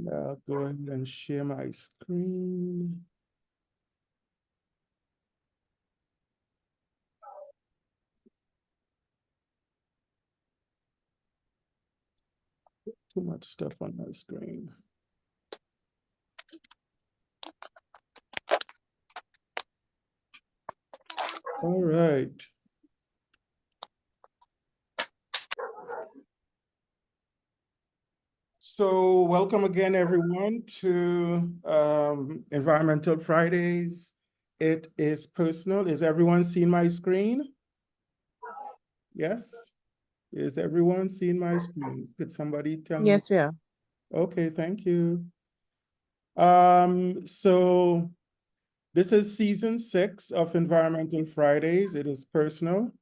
I'll go ahead and share my screen. Too much stuff on my screen. All right. So welcome again, everyone, to Environmental Fridays. It is personal. Is everyone seeing my screen? Yes? Is everyone seeing my screen? Could somebody tell me? Yes, we are. Okay, thank you. So this is season 6 of Environmental Fridays. It is personal.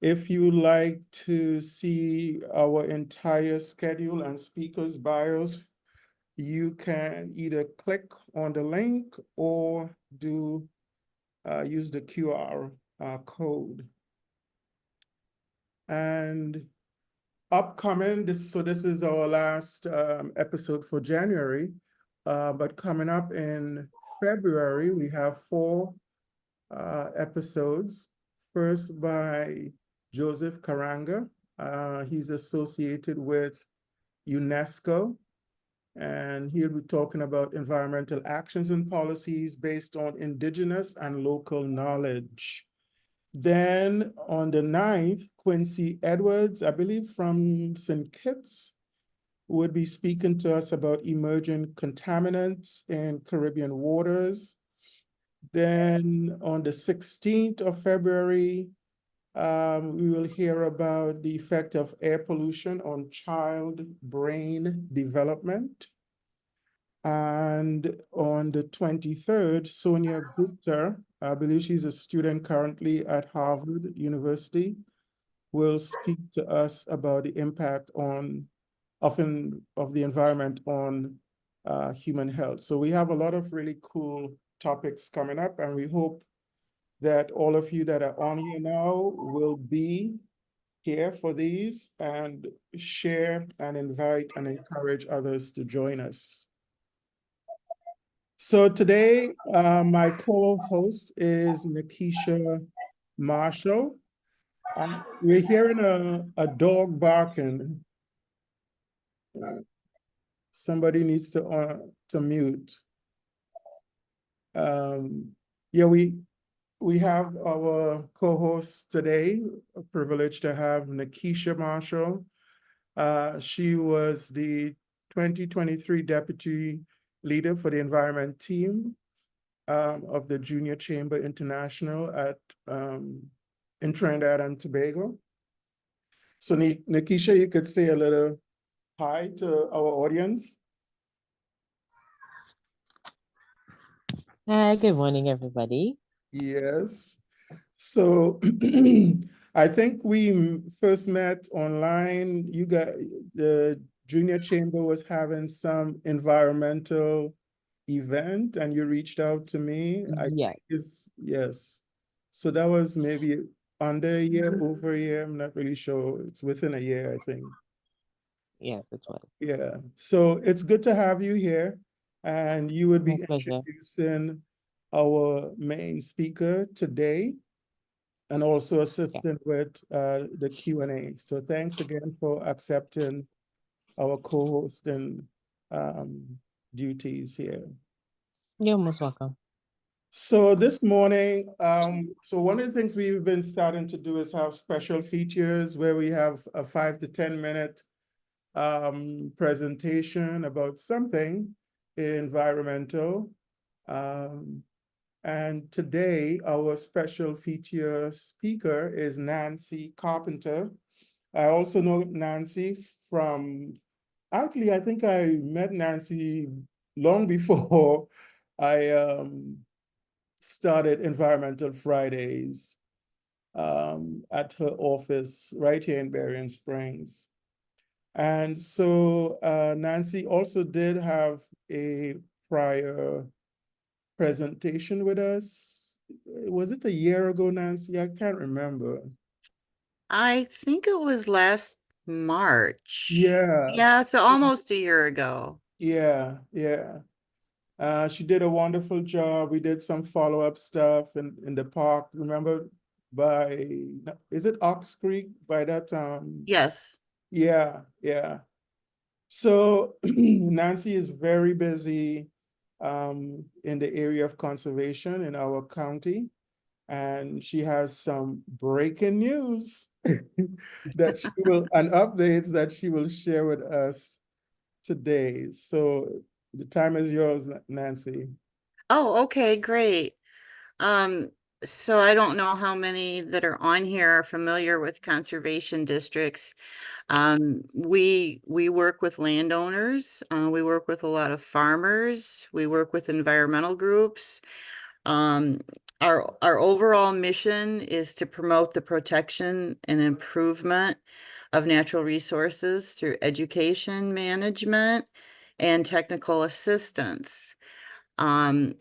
If you like to see our entire schedule and speakers' bios, you can either click on the link or use the QR code. And upcoming, so this is our last episode for January, but coming up in February, we have 4 episodes. First by Joseph Karanga. He's associated with UNESCO, and he'll be talking about environmental actions and policies based on indigenous and local knowledge. Then on the 9th, Quincy Edwards, I believe from St. Kitts, would be speaking to us about emerging contaminants in Caribbean waters. Then on the 16th of February, we will hear about the effect of air pollution on child brain development. And on the 23rd, Sonia Gupta, I believe she's a student currently at Harvard University, will speak to us about the impact of the environment on human health. So we have a lot of really cool topics coming up, and we hope that all of you that are on here now will be here for these and share and invite and encourage others to join us. So today, my co-host is Nikisha Marshall. We're hearing a dog barking. Somebody needs to mute. Yeah, we have our co-host today, a privilege to have Nikisha Marshall. She was the 2023 Deputy Leader for the Environment Team of the Junior Chamber International in Trinidad and Tobago. So Nikisha, you could say a little hi to our audience. Good morning, everybody. Yes. So I think we first met online. You got the Junior Chamber was having some environmental event and you reached out to me. I Yes, think yes. So that was maybe under a year, over a year. I'm not really sure. It's within a year, I think. yes, it was. Yeah. So it's good to have you here. And you would My be pleasure. introducing our main speaker today and also Yeah. assisting with the Q&A. So thanks again for accepting our co-hosting duties here. You're most welcome. So this morning, so one of the things we've been starting to do is have special features where we have a 5 to 10 minute presentation about something environmental. And today, our special feature speaker is Nancy Carpenter. I also know Nancy from, actually, I think I met Nancy long before I started Environmental Fridays at her office right here in Berrien Springs. And so Nancy also did have a prior presentation with us. Was it a year ago, Nancy? I can't remember. I think it was last March. Yeah. Yeah, so almost a year ago. Yeah, yeah. She did a wonderful job. We did some follow-up stuff in the park. Remember by, is it Ox Creek by that Yes. Yeah, yeah. So Nancy is very busy in the area of conservation in our county. And she has some breaking news that she will, and updates that she will share with us today. So the time is yours, Nancy. Oh, okay, great. Um, so I don't know how many that are on here are familiar with conservation districts. We work with landowners, we work with a lot of farmers, we work with environmental groups. Um, our overall mission is to promote the protection and improvement of natural resources through education, management, and technical assistance. Um,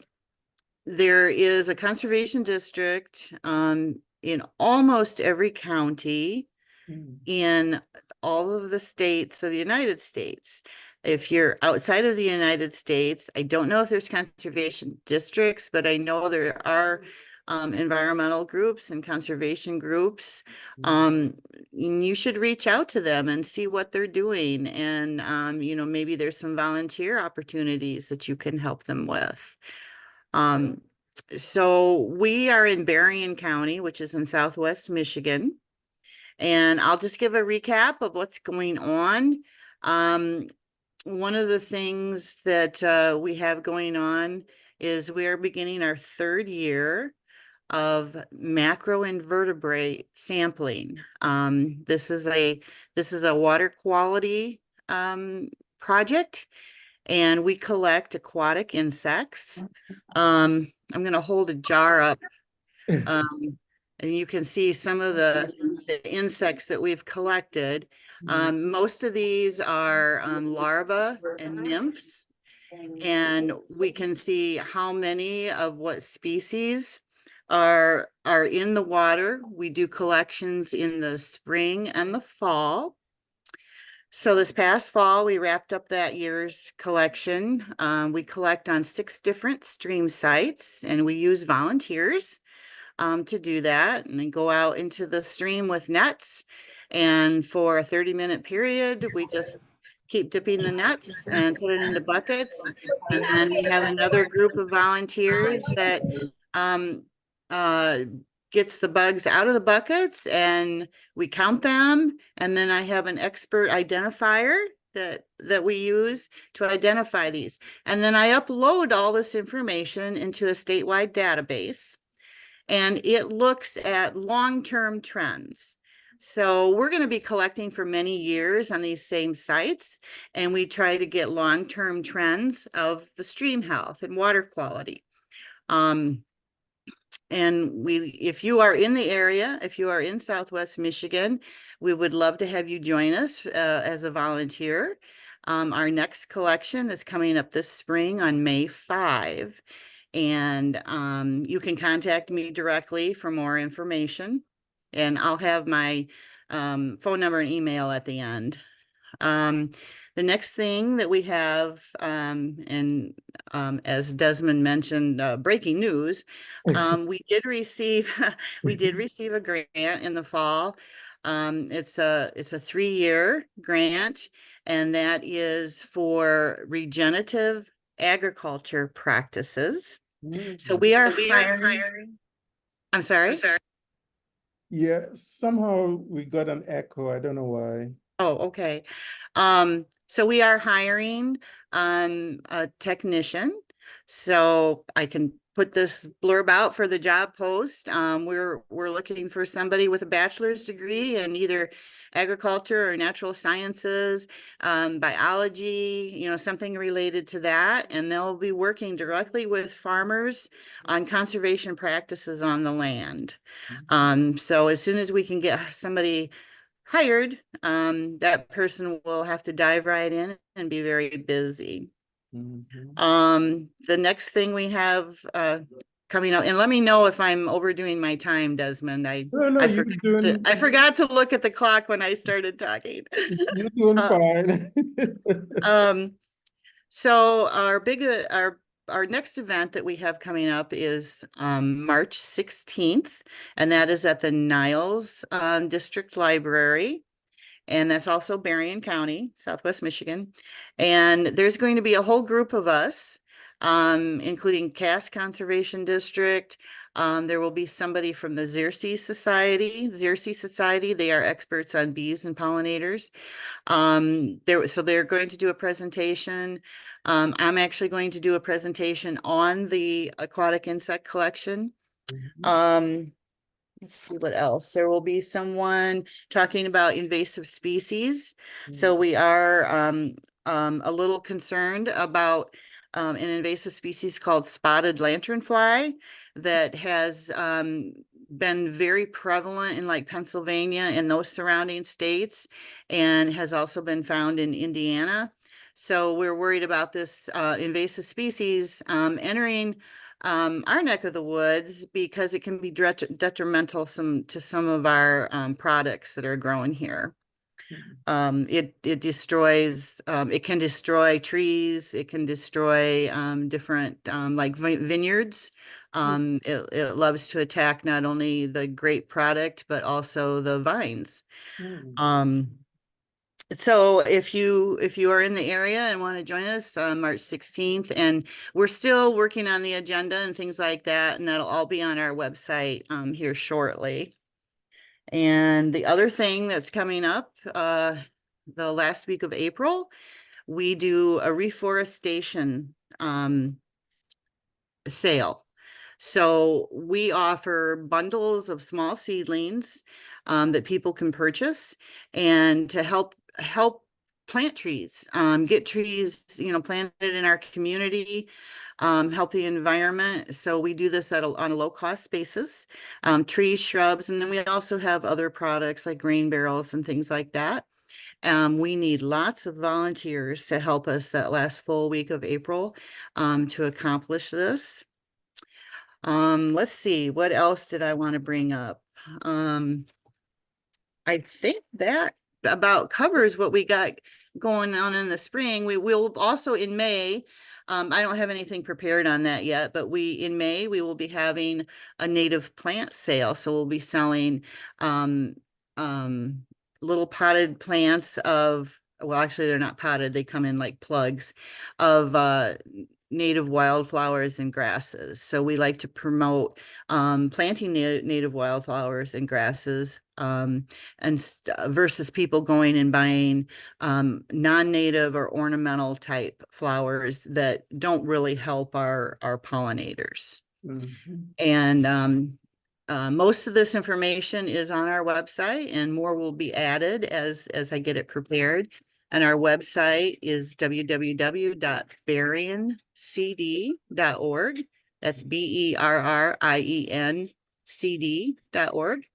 there is a conservation district in almost every county Mm. in all of the states of the United States. If you're outside of the United States, I don't know if there's conservation districts, but I know there are environmental groups and conservation groups. You should reach out to them and see what they're doing. And, maybe there's some volunteer opportunities that you can help them with. So we are in Berrien County, which is in Southwest Michigan. And I'll just give a recap of what's going on. One of the things that we have going on is we are beginning our third year of macroinvertebrate sampling. This is a water quality project, and we collect aquatic insects. I'm going to hold a jar up, and you can see some of the insects that we've collected. Most of these are larvae and nymphs, and we can see how many of what species are in the water. We do collections in the spring and the fall. So this past fall, we wrapped up that year's collection. We collect on 6 different stream sites, and we use volunteers to do that, and then go out into the stream with nets. And for a 30-minute period, we just keep dipping the nets and put it into buckets. And then we have another group of volunteers that um, uh, gets the bugs out of the buckets, and we count them. And then I have an expert identifier that we use to identify these. And then I upload all this information into a statewide database, and it looks at long-term trends. So we're going to be collecting for many years on these same sites, and we try to get long-term trends of the stream health and water quality. And if you are in the area, if you are in Southwest Michigan, we would love to have you join us as a volunteer. Our next collection is coming up this spring on May 5. And you can contact me directly for more information. And I'll have my phone number and email at the end. The next thing that we have, and as Desmond mentioned, breaking news, we did receive a grant in the fall. It's a 3-year grant, and that is for regenerative agriculture practices. So we are hiring. I'm sorry. Yeah, somehow we got an echo. I don't know why. Oh, okay. So we are hiring a technician. So I can put this blurb out for the job post. We're looking for somebody with a bachelor's degree in either agriculture or natural sciences, biology, something related to that. And they'll be working directly with farmers on conservation practices on the land. So as soon as we can get somebody hired, that person will have to dive right in and be very busy. The next thing we have coming up, and let me know if I'm overdoing my time, Desmond. No, I you're forgot doing, I forgot to look at the clock when I started talking. you're doing Uh, fine. um, So our next event that we have coming up is March 16th, and that is at the Niles District Library. And that's also Berrien County, Southwest Michigan. And there's going to be a whole group of us, including Cass Conservation District. There will be somebody from the Xerces Society. They are experts on bees and pollinators. So they're going to do a presentation. I'm actually going to do a presentation on the aquatic insect collection. Let's see what else. There will be someone talking about invasive species. So we are a little concerned about an invasive species called spotted lanternfly that has been very prevalent in like Pennsylvania and those surrounding states, and has also been found in Indiana. So we're worried about this invasive species entering our neck of the woods because it can be detrimental to some of our products that are grown here. It destroys, it can destroy trees, it can destroy different like vineyards. It loves to attack not only the grape product, but also the vines. So if you are in the area and want to join us on March 16th, and we're still working on the agenda and things like that, and that'll all be on our website here shortly. And the other thing that's coming up, the last week of April, we do a reforestation sale. So we offer bundles of small seedlings that people can purchase, and to help plant trees, get trees, planted in our community, help the environment. So we do this on a low cost basis, trees, shrubs, and then we also have other products like grain barrels and things like that. We need lots of volunteers to help us that last full week of April to accomplish this. Let's see, what else did I want to bring up? I think that about covers what we got going on in the spring. We will also in May, I don't have anything prepared on that yet, but in May, we will be having a native plant sale. So we'll be selling little potted plants well, actually, they're not potted. They come in like plugs of native wildflowers and grasses. So we like to promote planting native wildflowers and grasses versus people going and buying non-native or ornamental type flowers that don't really help our pollinators. And most of this information is on our website, and more will be added as I get it prepared. And our website is www.berriencd.org. That's BERRIENCD.org.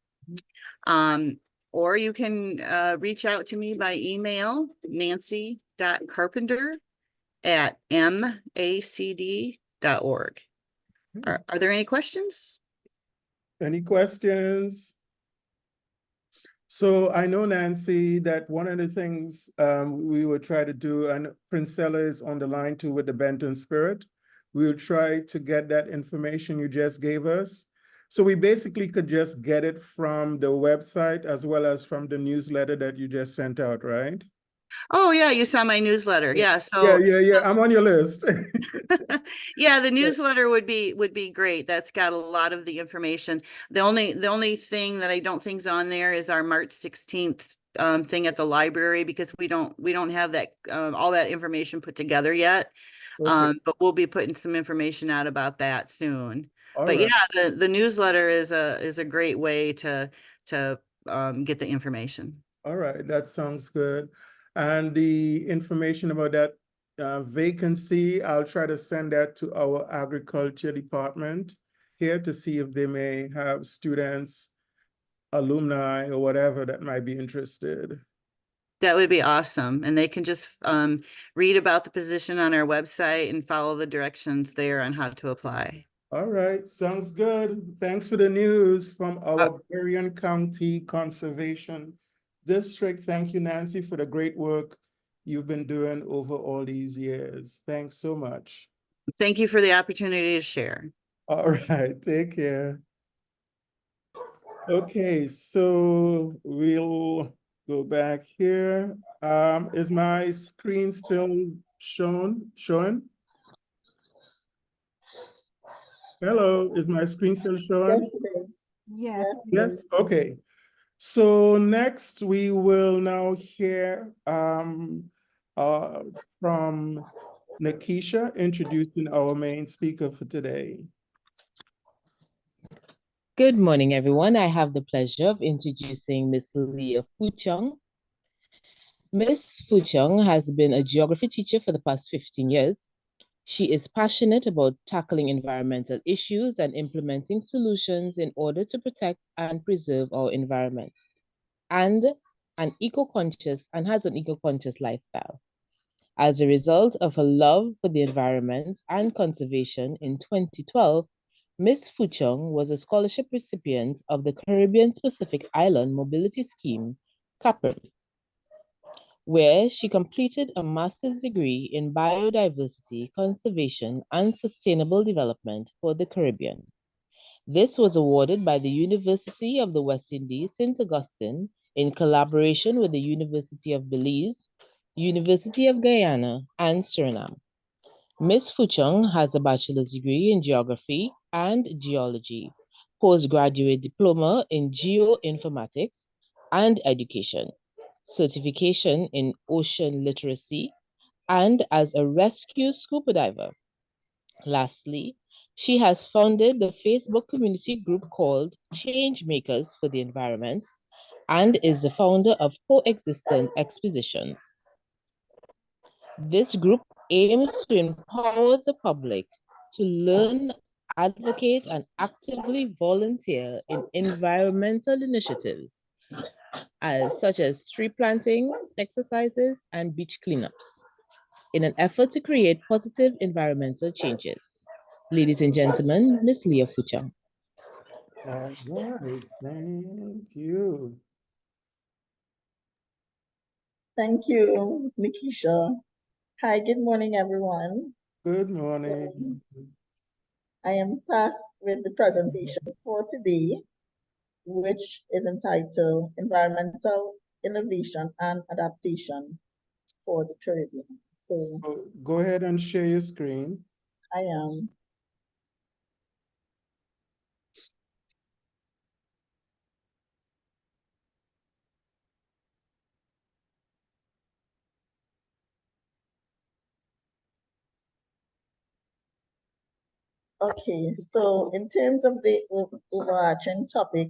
Or you can reach out to me by email, nancy.carpenter@macd.org. Are there any questions? Any questions? So I know, Nancy, that one of the things we will try to do, and Princella is on the line too with the Benton Spirit, we'll try to get that information you just gave us. So we basically could just get it from the website as well as from the newsletter that you just sent out, right? Oh yeah, you saw my newsletter. Yeah, so yeah. I'm on your list. yeah, the newsletter would be great. That's got a lot of the information. The only thing that I don't think's on there is our March 16th thing at the library, because we don't have that all that information put together yet. Okay. But we'll be putting some information out about that soon. All But right. yeah, the newsletter is a great way to get the information. All right, that sounds good. And the information about that vacancy, I'll try to send that to our agriculture department here to see if they may have students, alumni, or whatever that might be interested. That would be awesome. And they can just read about the position on our website and follow the directions there on how to apply. All right, sounds good. Thanks for the news from our Berrien County Conservation District. Thank you, Nancy, for the great work you've been doing over all these years. Thanks so much. Thank you for the opportunity to share. All right, take care. Okay, so we'll go back here. Is my screen still showing? Hello, is my screen still showing? Yes, it is. Yes. Yes, okay. So next we will now hear from Nikisha introducing our main speaker for today. Good morning, everyone. I have the pleasure of introducing Miss Leah Fouchong. Miss Fouchong has been a geography teacher for the past 15 years. She is passionate about tackling environmental issues and implementing solutions in order to protect and preserve our environment, and has an eco-conscious lifestyle. As a result of her love for the environment and conservation, in 2012, Ms. Fouchong was a scholarship recipient of the Caribbean Pacific Island Mobility Scheme, CAPRIM, where she completed a master's degree in biodiversity, conservation, and sustainable development for the Caribbean. This was awarded by the University of the West Indies, St. Augustine, in collaboration with the University of Belize, University of Guyana, and Suriname. Ms. Fouchong has a bachelor's degree in geography and geology, postgraduate diploma in geoinformatics and education, certification in ocean literacy, and as a rescue scuba diver. Lastly, she has founded the Facebook community group called Change Makers for the Environment and is the founder of Coexistent Expositions. This group aims to empower the public to learn, advocate, and actively volunteer in environmental initiatives such as tree planting exercises and beach cleanups in an effort to create positive environmental changes. Ladies and gentlemen, Ms. Leah Fouchong. All right, thank you. Thank you, Nikisha. Hi, good morning, everyone. Good morning. I am tasked with the presentation for today, which is entitled Environmental Innovation and Adaptation for the Caribbean. So So go ahead and share your screen. I am. Okay, so in terms of the overarching topic,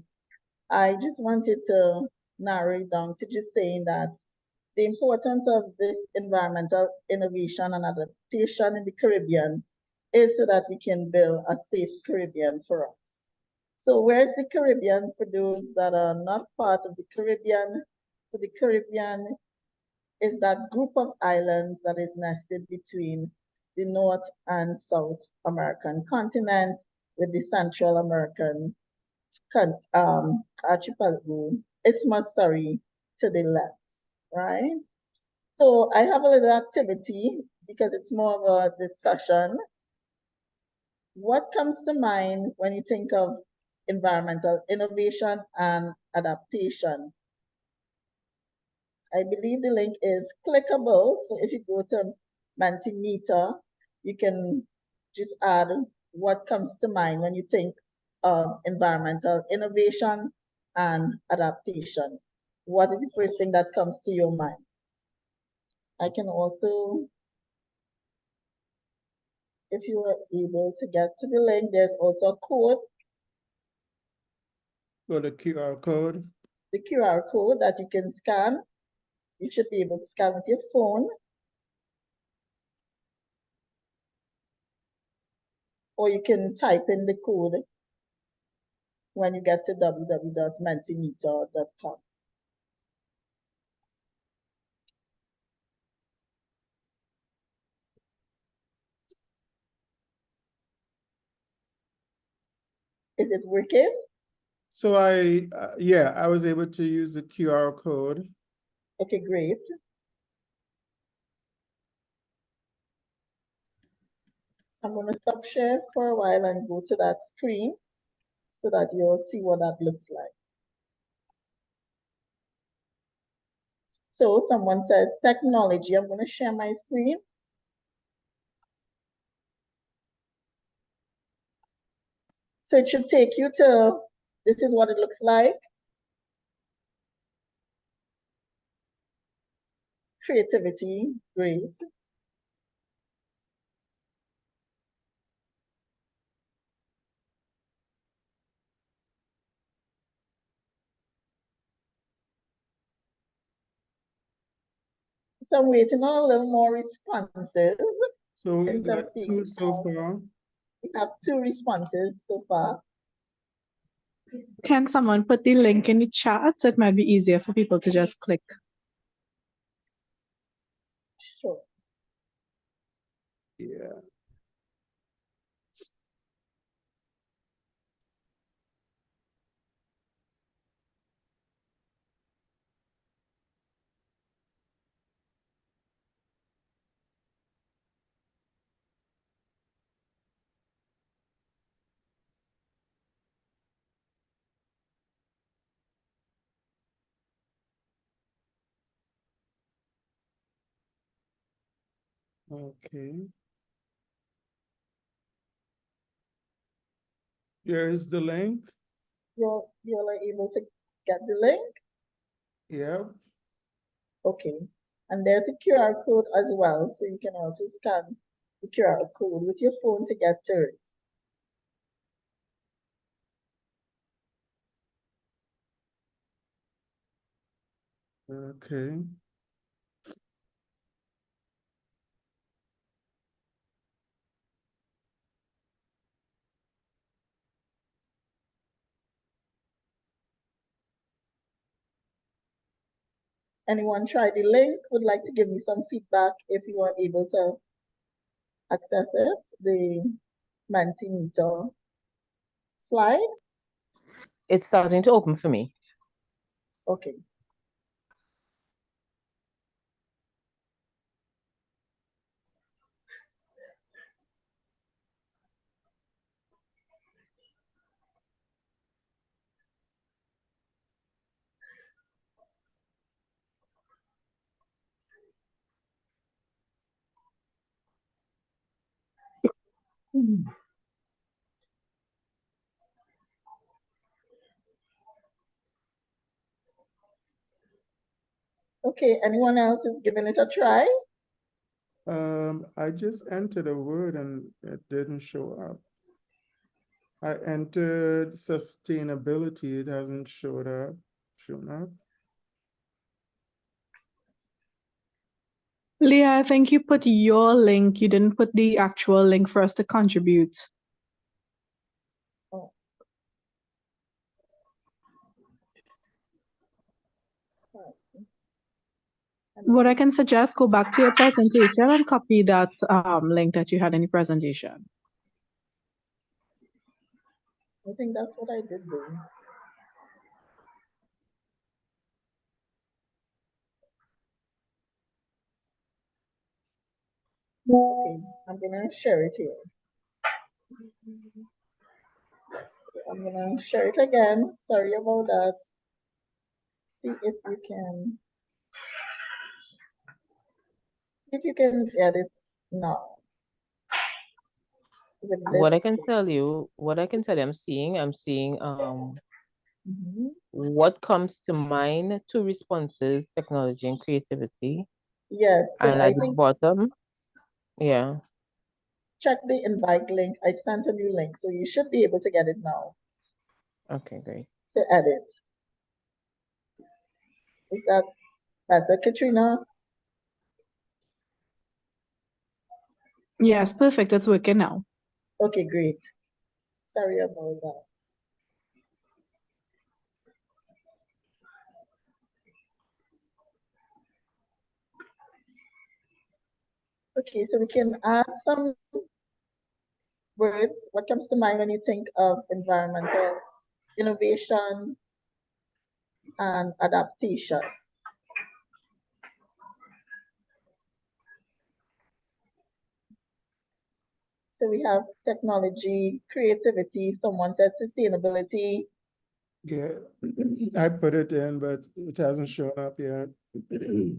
I just wanted to narrow it down to just saying that the importance of this environmental innovation and adaptation in the Caribbean is so that we can build a safe Caribbean for us. So where's the Caribbean for those that are not part of the Caribbean? So the Caribbean is that group of islands that is nested between the North and South American continent with the Central American archipelago, isthmus, sorry, to the left, right? So I have a little activity because it's more of a discussion. What comes to mind when you think of environmental innovation and adaptation? I believe the link is clickable. So if you go to Mentimeter, you can just add what comes to mind when you think of environmental innovation and adaptation. What is the first thing that comes to your mind? I can also, if you are able to get to the link, there's also a code, Go to QR code. the QR code that you can scan. You should be able to scan with your phone, or you can type in the code when you get to www.mentimeter.com. Is it working? So yeah, I was able to use the QR code. Okay, great. I'm going to stop share for a while and go to that screen so that you'll see what that looks like. So someone says technology. I'm going to share my screen. So it should take you to, this is what it looks like. Creativity, great. So I'm waiting on a little more responses. So we Since I'm got seeing two so far. we have 2 responses so far. Can someone put the link in the chat? It might be easier for people to just click. Sure. Yeah. Okay. Here is the link. You're able to get the link? Yep. Okay. And there's a QR code as well, so you can also scan the QR code with your phone to get to it. Okay. Anyone try the link? Would like to give me some feedback if you are able to access it, the Mentimeter slide? It's starting to open for me. Okay. Okay, anyone else is giving it a try? I just entered a word and it didn't show up. I entered sustainability, it hasn't shown up. Leah, I think you put your link. You didn't put the actual link for us to contribute. Oh. Sorry. What I can suggest, go back to your presentation and copy that link that you had in the presentation. I think that's what I did do. Okay, I'm gonna share it here. So I'm gonna share it again. Sorry about that. See if you can get it now. With What I this. can tell you, I'm seeing Mhm. what comes to mind, two responses, technology and creativity. Yes, so And I at the think bottom, yeah. check the invite link. I sent a new link, so you should be able to get it now Okay, great. to edit. Is that better, Katrina? Yes, perfect. It's working now. Okay, great. Sorry about that. Okay, so we can add some words. What comes to mind when you think of environmental innovation and adaptation? So we have technology, creativity, someone said sustainability. Yeah, I put it in, but it hasn't shown up yet. Do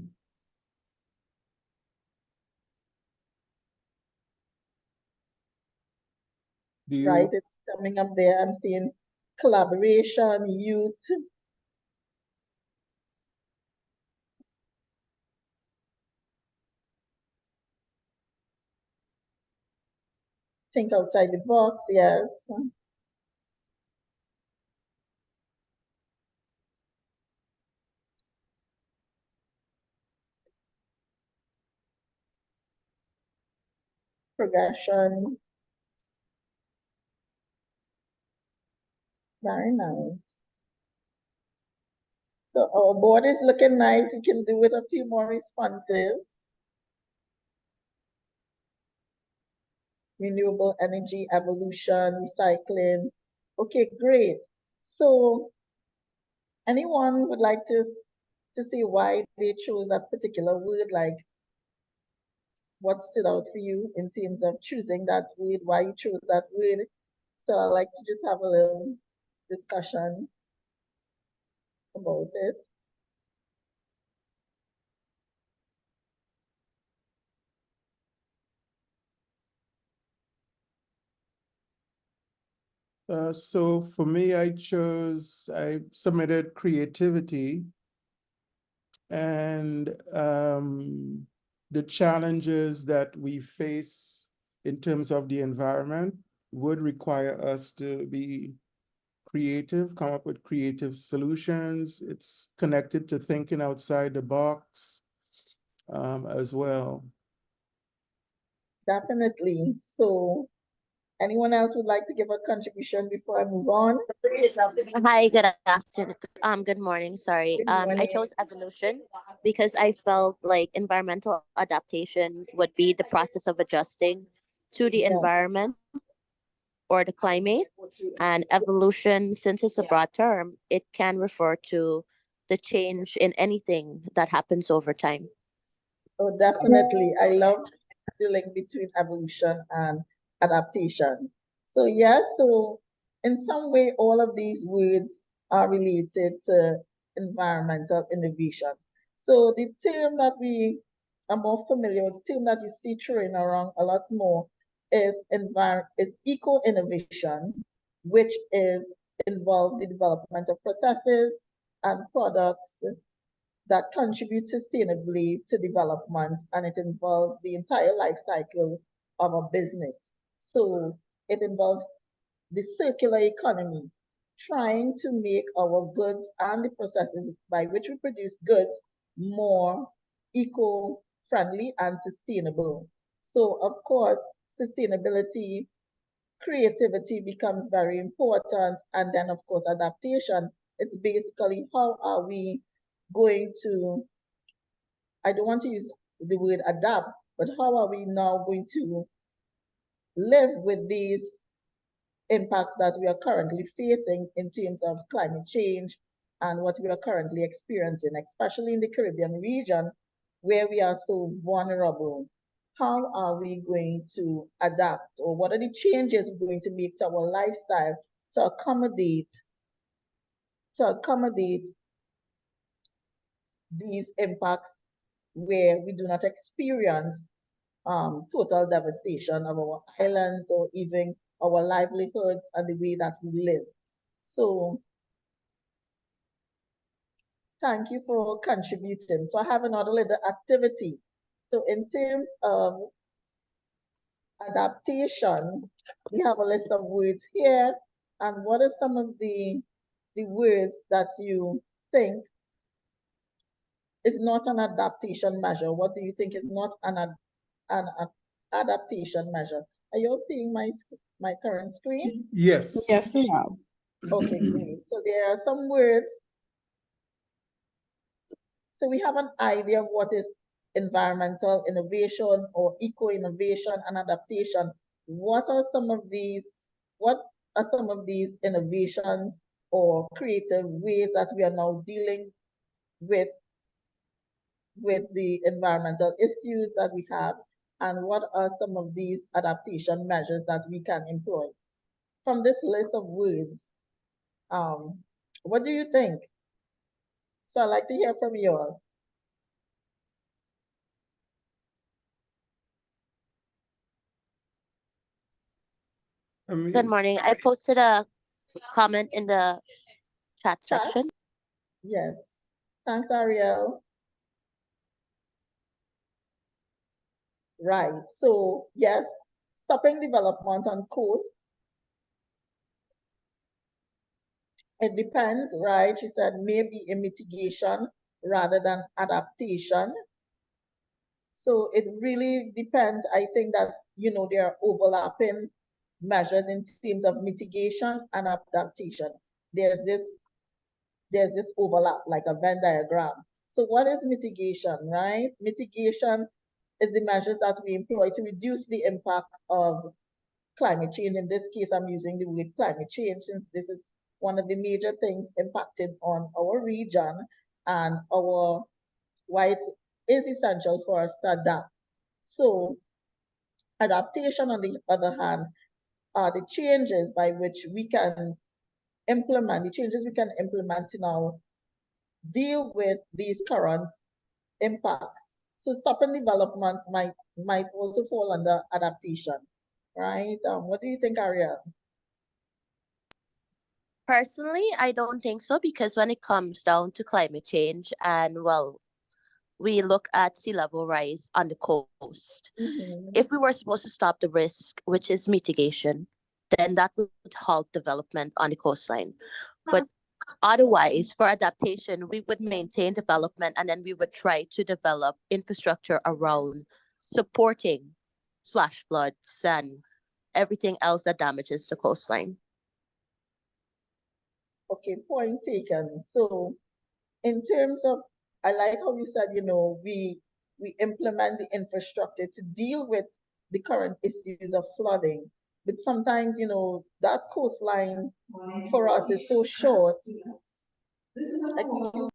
you, Right, it's coming up there. I'm seeing collaboration, youth. Think outside the box, yes. Progression. Very nice. So our board is looking nice. We can do with a few more responses. Renewable energy, evolution, recycling. Okay, great. So anyone would like to say why they chose that particular word, like what stood out for you in terms of choosing that word, why you chose that word? So I'd like to just have a little discussion about it. So for me, I submitted creativity, and the challenges that we face in terms of the environment would require us to be creative, come up with creative solutions. It's connected to thinking outside the box as well. Definitely. So anyone else would like to give a contribution before I move on? Hi, good afternoon. Good morning. Sorry. Good I morning. chose evolution because I felt like environmental adaptation would be the process of adjusting to the Yeah. environment or the climate. And evolution, since it's a broad term, it can refer to the change in anything that happens over time. Oh, definitely. I love the link between evolution and adaptation. So yes, so in some way, all of these words are related to environmental innovation. So the term that we are more familiar with, the term that you see throwing around a lot more is eco-innovation, which is involved the development of processes and products that contribute sustainably to development, and it involves the entire life cycle of a business. So it involves the circular economy, trying to make our goods and the processes by which we produce goods more eco-friendly and sustainable. So of course, sustainability, creativity becomes very important. And then of course, adaptation. It's basically how are we going to, I don't want to use the word adapt, but how are we now going to live with these impacts that we are currently facing in terms of climate change and what we are currently experiencing, especially in the Caribbean region where we are so vulnerable. How are we going to adapt, or what are the changes we're going to make to our lifestyle to accommodate these impacts where we do not experience total devastation of our islands or even our livelihoods and the way that we live. So thank you for contributing. So I have another little activity. So in terms of adaptation, we have a list of words here. And what are some of the words that you think is not an adaptation measure? What do you think is not an adaptation measure? Are you all seeing my current screen? Yes. Yes, we have. Okay, great. So there are some words. So we have an idea of what is environmental innovation or eco-innovation and adaptation. What are some of these, what are some of these innovations or creative ways that we are now dealing with the environmental issues that we have? and what are some of these adaptation measures that we can employ? From this list of words, what do you think? So I'd like to hear from you all. I Good mean, morning. I posted a comment in the chat Chat? section. Yes. Thanks, Ariel. Right. So yes, stopping development on coast. It depends, right? She said maybe a mitigation rather than adaptation. So it really depends. I think that, there are overlapping measures in terms of mitigation and adaptation. There's this overlap, like a Venn diagram. So what is mitigation, right? Mitigation is the measures that we employ to reduce the impact of climate change. In this case, I'm using the word climate change since this is one of the major things impacting on our region and why it is essential for us to adapt. So adaptation, on the other hand, are the changes by which we can implement, the changes we can implement to now deal with these current impacts. So stopping development might also fall under adaptation, right? What do you think, Ariel? Personally, I don't think so because when it comes down to climate change and well, we look at sea level rise on the coast. Mm-hmm. If we were supposed to stop the risk, which is mitigation, then that would halt development on the coastline. But otherwise, for adaptation, we would maintain development and then we would try to develop infrastructure around supporting flash floods and everything else that damages the coastline. Okay, point taken. So in terms of, I like how you said, we implement the infrastructure to deal with the current issues of flooding. But sometimes, that coastline for us is so short. Excuse,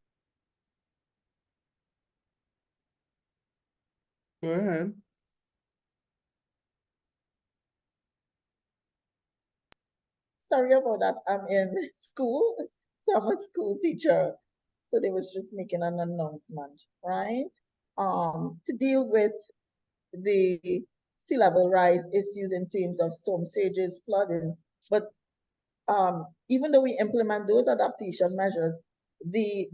go ahead. sorry about that. I'm in school, so I'm a school teacher. So they was just making an announcement, right? To deal with the sea level rise issues in terms of storm surges, flooding. But even though we implement those adaptation measures, the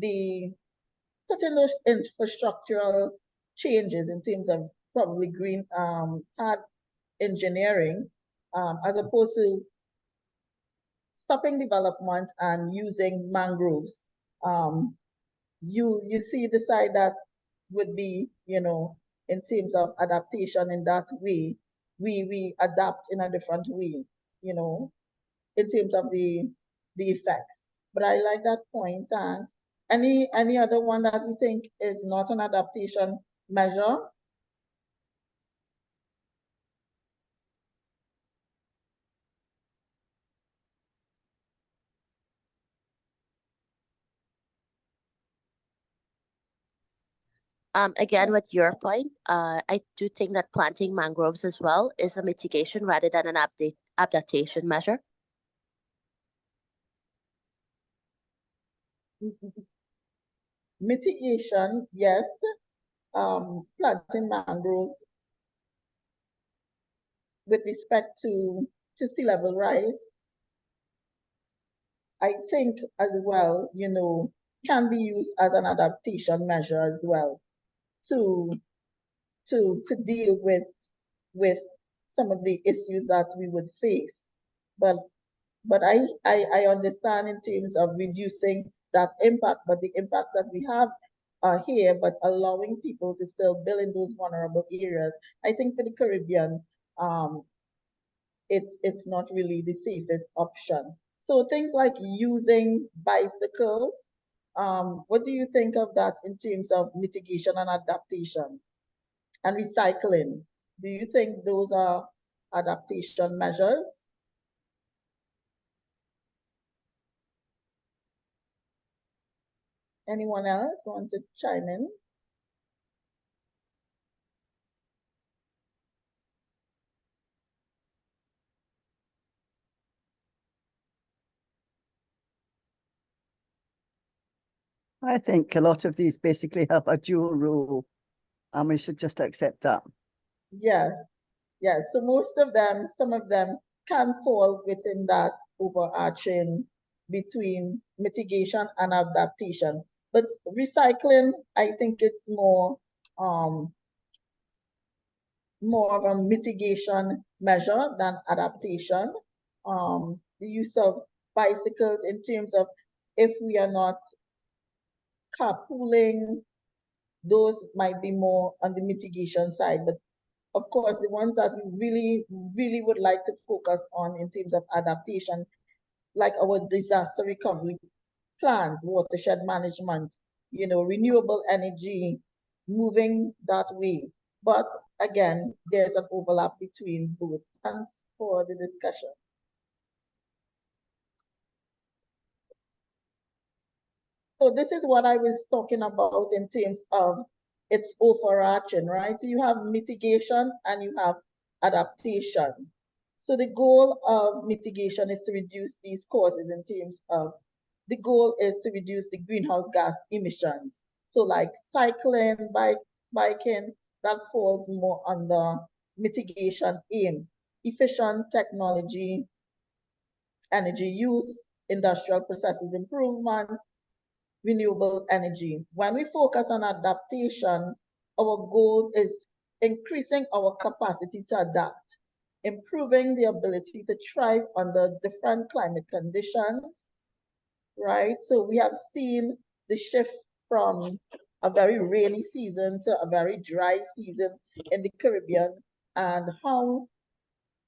putting those infrastructural changes in terms of probably green hard engineering, as opposed to stopping development and using mangroves. You see the side that would be, in terms of adaptation in that way, we adapt in a different way, you know, in terms of the effects. But I like that point, thanks. Any other one that we think is not an adaptation measure? Again, with your point, I do think that planting mangroves as well is a mitigation rather than an adaptation measure. Mitigation, yes. Planting mangroves with respect to sea level rise, I think as well, can be used as an adaptation measure as well to to deal with some of the issues that we would face. But I understand in terms of reducing that impact, but the impact that we have here, but allowing people to still build in those vulnerable areas. I think for the Caribbean, um, it's not really the safest option. So things like using bicycles, what do you think of that in terms of mitigation and adaptation and recycling? Do you think those are adaptation measures? Anyone else want to chime in? I think a lot of these basically have a dual role, and we should just accept that. Yes, yes. So most of them, some of them can fall within that overarching between mitigation and adaptation. But recycling, I think it's more of a mitigation measure than adaptation. The use of bicycles in terms of if we are not carpooling, those might be more on the mitigation side. But of course, the ones that we really, really would like to focus on in terms of adaptation, like our disaster recovery plans, watershed management, renewable energy, moving that way. But again, there's an overlap between both. Thanks for the discussion. So this is what I was talking about in terms of its overarching, right? You have mitigation and you have adaptation. So the goal of mitigation is to reduce these causes in terms of the goal is to reduce the greenhouse gas emissions. So like cycling, biking, that falls more under mitigation aim. Efficient technology, energy use, industrial processes improvement, renewable energy. When we focus on adaptation, our goal is increasing our capacity to adapt, improving the ability to thrive under different climate conditions, right? So we have seen the shift from a very rainy season to a very dry season in the Caribbean, and how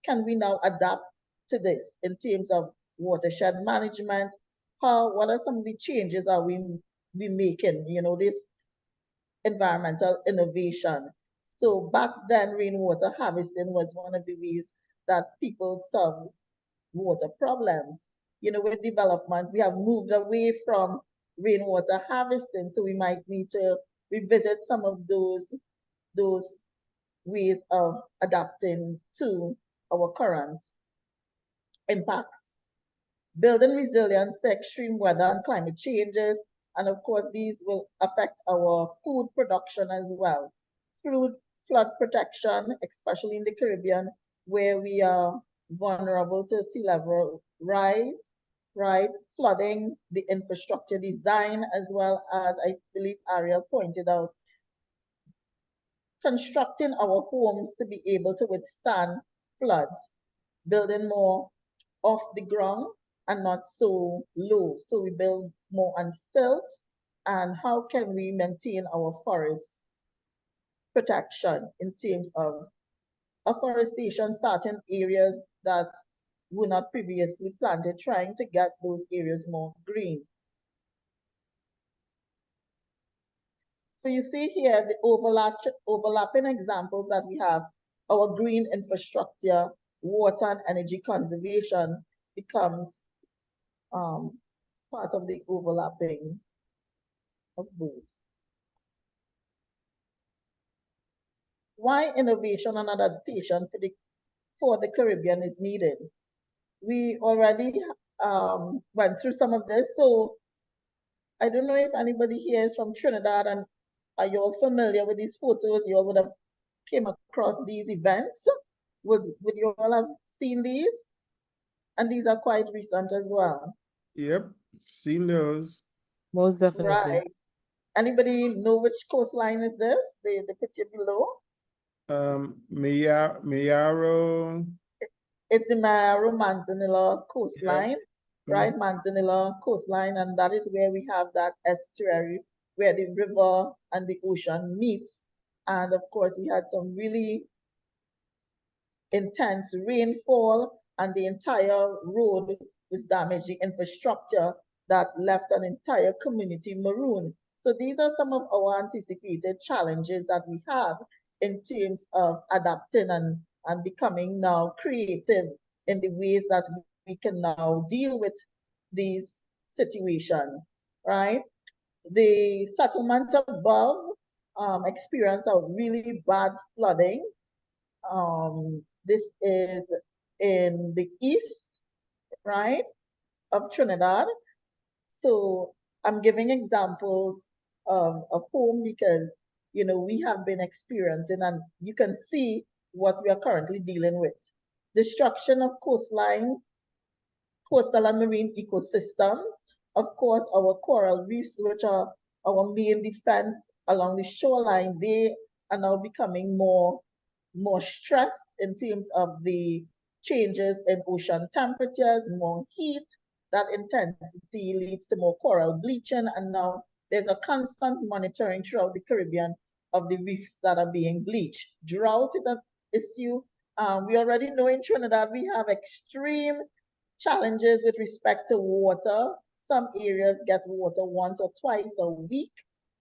can we now adapt to this in terms of watershed management? What are some of the changes are we making, this environmental innovation? So back then, rainwater harvesting was one of the ways that people solve water problems. With development, we have moved away from rainwater harvesting, so we might need to revisit some of those ways of adapting to our current impacts. Building resilience to extreme weather and climate changes, and of course, these will affect our food production as well. Flood protection, especially in the Caribbean, where we are vulnerable to sea level rise, right? Flooding, the infrastructure design, as well as I believe Ariel pointed out, constructing our homes to be able to withstand floods, building more off the ground and not so low. So we build more on stilts. And how can we maintain our forest protection in terms of afforestation, starting areas that were not previously planted, trying to get those areas more green. So you see here the overlapping examples that we have. Our green infrastructure, water and energy conservation becomes part of the overlapping of both. Why innovation and adaptation for the Caribbean is needed? We already went through some of this, so I don't know if anybody here is from Trinidad, and are you all familiar with these photos? You all would have came across these events. Would you all have seen these? And these are quite recent as well. Yep, seen those. Most definitely. Right. Anybody know which coastline is this? The picture below? Mayaro. It's the Mayaro Manzanilla coastline, right? Manzanilla coastline, and that is where we have that estuary where the river and the ocean meets. And of course, we had some really intense rainfall, and the entire road was damaged, the infrastructure that left an entire community maroon. So these are some of our anticipated challenges that we have in terms of adapting and becoming now creative in the ways that we can now deal with these situations, right? The settlement above experienced a really bad flooding. This is in the east, right, of Trinidad. So I'm giving examples of home because, you know, we have been experiencing and you can see what we are currently dealing with. Destruction of coastline, coastal and marine ecosystems. Of course, our coral reefs, which are our main defense along the shoreline, they are now becoming more stressed in terms of the changes in ocean temperatures, more heat. That intensity leads to more coral bleaching, and now there's a constant monitoring throughout the Caribbean of the reefs that are being bleached. Drought is an issue. We already know in Trinidad we have extreme challenges with respect to water. Some areas get water once or twice a week,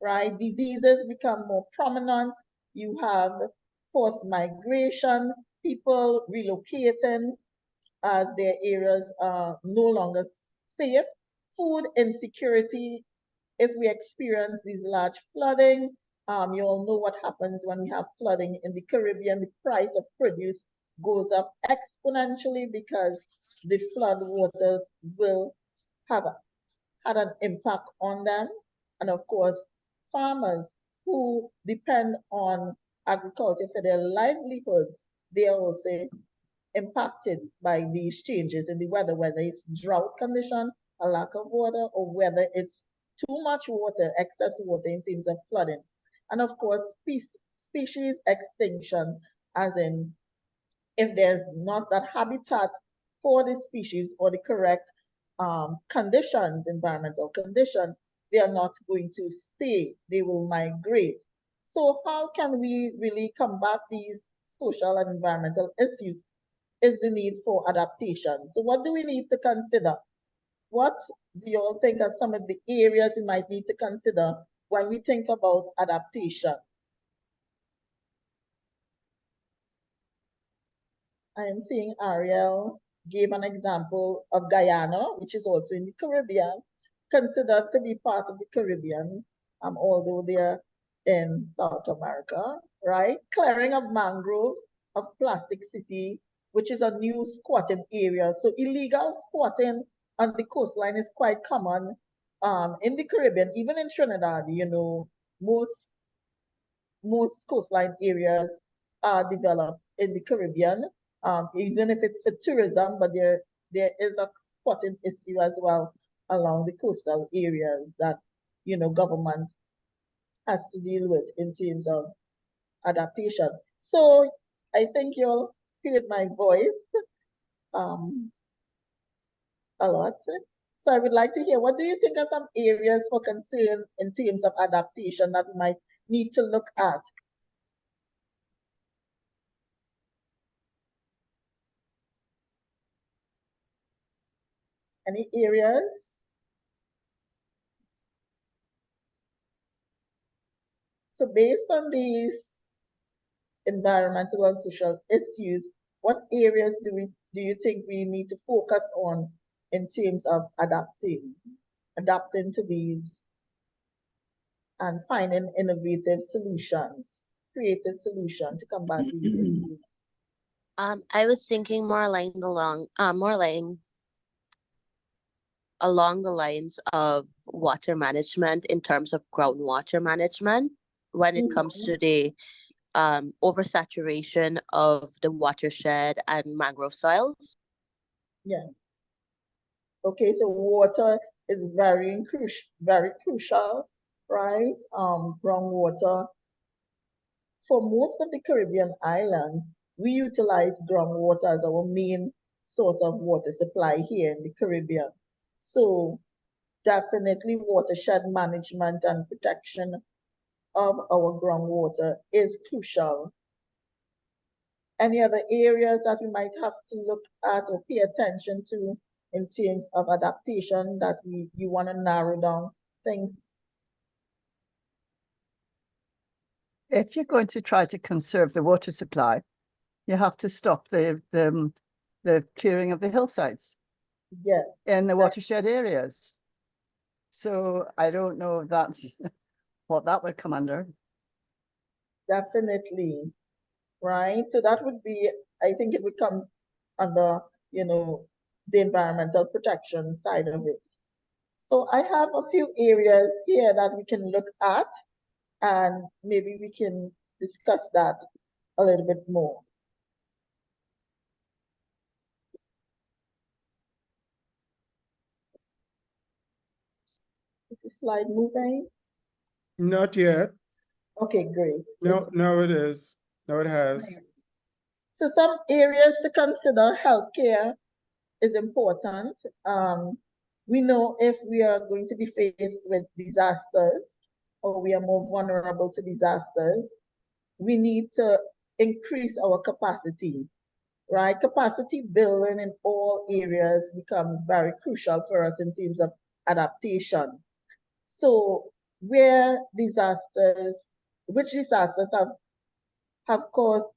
right? Diseases become more prominent. You have forced migration, people relocating as their areas are no longer safe. Food insecurity, if we experience these large flooding, you all know what happens when we have flooding in the Caribbean. The price of produce goes up exponentially because the flood waters will have had an impact on them. And of course, farmers who depend on agriculture for their livelihoods, they are also impacted by these changes in the weather, whether it's drought condition, a lack of water, or whether it's too much water, excess water in terms of flooding. And of course, species extinction, as in if there's not that habitat for the species or the correct conditions, environmental conditions, they are not going to stay, they will migrate. So how can we really combat these social and environmental issues is the need for adaptation. So what do we need to consider? What do you all think are some of the areas we might need to consider when we think about adaptation? I am seeing Ariel gave an example of Guyana, which is also in the Caribbean, considered to be part of the Caribbean, although they're in South America, right? Clearing of mangroves, of Plastic City, which is a new squatting area. So illegal squatting on the coastline is quite common in the Caribbean, even in Trinidad. You know, most coastline areas are developed in the Caribbean, even if it's for tourism, but there is a squatting issue as well along the coastal areas that, you know, government has to deal with in terms of adaptation. So I think you'll hear my voice a lot. So I would like to hear, what do you think are some areas for concern in terms of adaptation that we might need to look at? Any areas? So based on these environmental and social issues, what areas do you think we need to focus on in terms of adapting to these and finding innovative solutions, creative solutions to combat these issues? I was thinking more along the lines of water management in terms of groundwater management when it comes to the oversaturation of the watershed and mangrove soils. Yeah. Okay, so water is very crucial, right? Groundwater. For most of the Caribbean islands, we utilize groundwater as our main source of water supply here in the Caribbean. So definitely watershed management and protection of our groundwater is crucial. Any other areas that we might have to look at or pay attention to in terms of adaptation that you want to narrow down things? If you're going to try to conserve the water supply, you have to stop the clearing of the hillsides. Yeah. In the watershed areas. So I don't know if that's what that would come under. Definitely, right? So that would be, I think it would come under, you know, the environmental protection side of it. So I have a few areas here that we can look at, and maybe we can discuss that a little bit more. Is the slide moving? Not yet. Okay, great. No, It's- no, it is. No, it has. So some areas to consider: healthcare is important. We know if we are going to be faced with disasters or we are more vulnerable to disasters, we need to increase our capacity, right? Capacity building in all areas becomes very crucial for us in terms of adaptation. So where disasters, which disasters have caused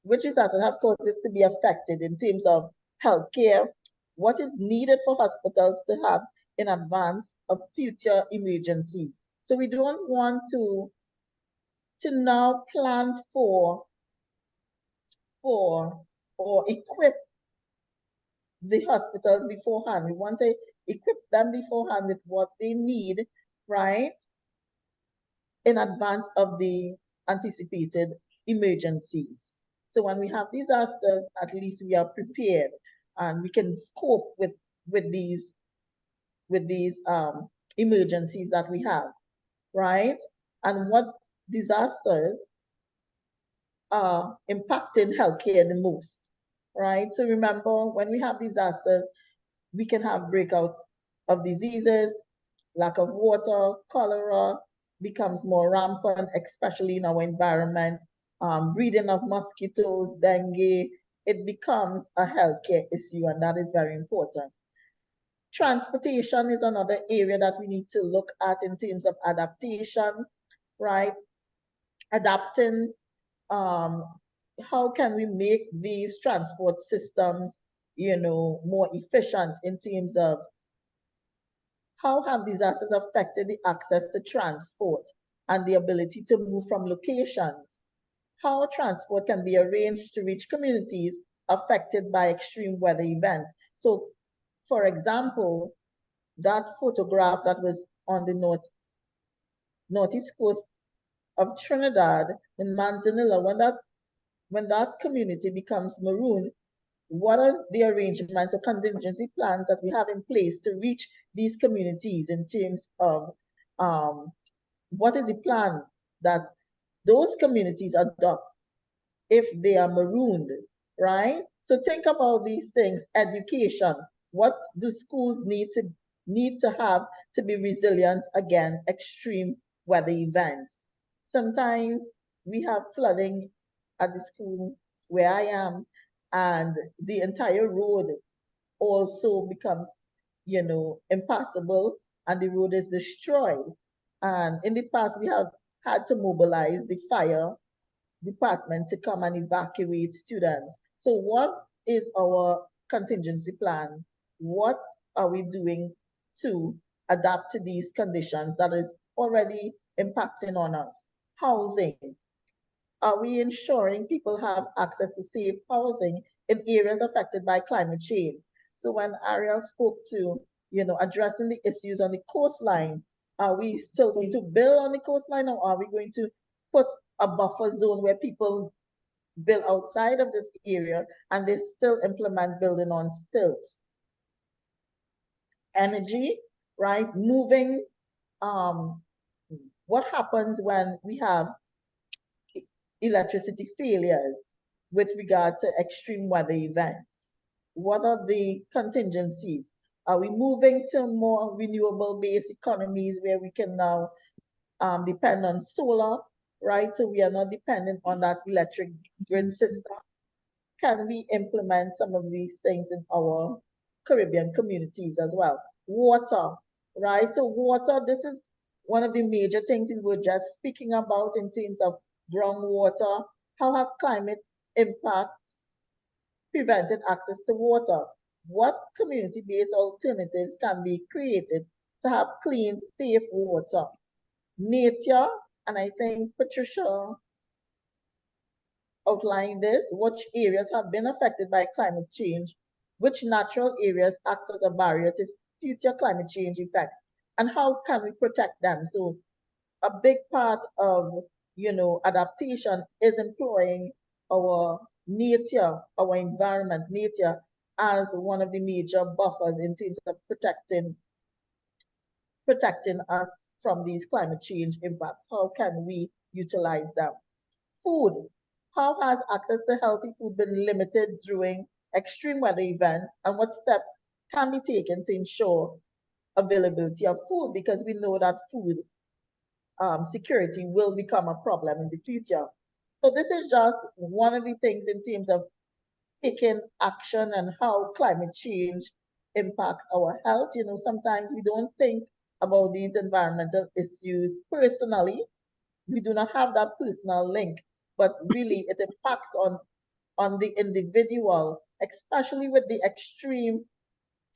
which disasters have caused this to be affected in terms of healthcare, what is needed for hospitals to have in advance of future emergencies. So we don't want to now plan for or equip the hospitals beforehand. We want to equip them beforehand with what they need, right, in advance of the anticipated emergencies. So when we have disasters, at least we are prepared and we can cope with these emergencies that we have, right? And what disasters are impacting healthcare the most, right? So remember, when we have disasters, we can have breakouts of diseases, lack of water, cholera becomes more rampant, especially in our environment. Breeding of mosquitoes, dengue, it becomes a healthcare issue, and that is very important. Transportation is another area that we need to look at in terms of adaptation, right? Adapting, how can we make these transport systems, more efficient in terms of how have disasters affected the access to transport and the ability to move from locations? How transport can be arranged to reach communities affected by extreme weather events. So, for example, that photograph that was on the northeast coast of Trinidad in Manzanilla, when that community becomes marooned, what are the arrangements or contingency plans that we have in place to reach these communities in terms of what is the plan that those communities adopt if they are marooned, right? So think about these things. Education. What do schools need to have to be resilient against extreme weather events? Sometimes we have flooding at the school where I am, and the entire road also becomes, impassable, and the road is destroyed. And in the past, we have had to mobilize the fire department to come and evacuate students. So what is our contingency plan? What are we doing to adapt to these conditions that is already impacting on us? Housing. Are we ensuring people have access to safe housing in areas affected by climate change? So when Ariel spoke to, addressing the issues on the coastline, are we still going to build on the coastline, or are we going to put a buffer zone where people build outside of this area and they still implement building on stilts? Energy, right? Moving, what happens when we have electricity failures with regard to extreme weather events? What are the contingencies? Are we moving to more renewable-based economies where we can now depend on solar, right? So we are not dependent on that electric grid system. Can we implement some of these things in our Caribbean communities as well? Water, right? So water, this is one of the major things we were just speaking about in terms of groundwater. How have climate impacts prevented access to water? What community-based alternatives can be created to have clean, safe water? Nature, and I think Patricia outlined this, which areas have been affected by climate change, which natural areas act as a barrier to future climate change effects, and how can we protect them? So a big part of, adaptation is employing our nature, our environment, nature, as one of the major buffers in terms of protecting us from these climate change impacts. How can we utilize them? Food. How has access to healthy food been limited during extreme weather events, and what steps can be taken to ensure availability of food? Because we know that food security will become a problem in the future. So this is just one of the things in terms of taking action and how climate change impacts our health. Sometimes we don't think about these environmental issues personally. We do not have that personal link, but really it impacts on the individual, especially with the extreme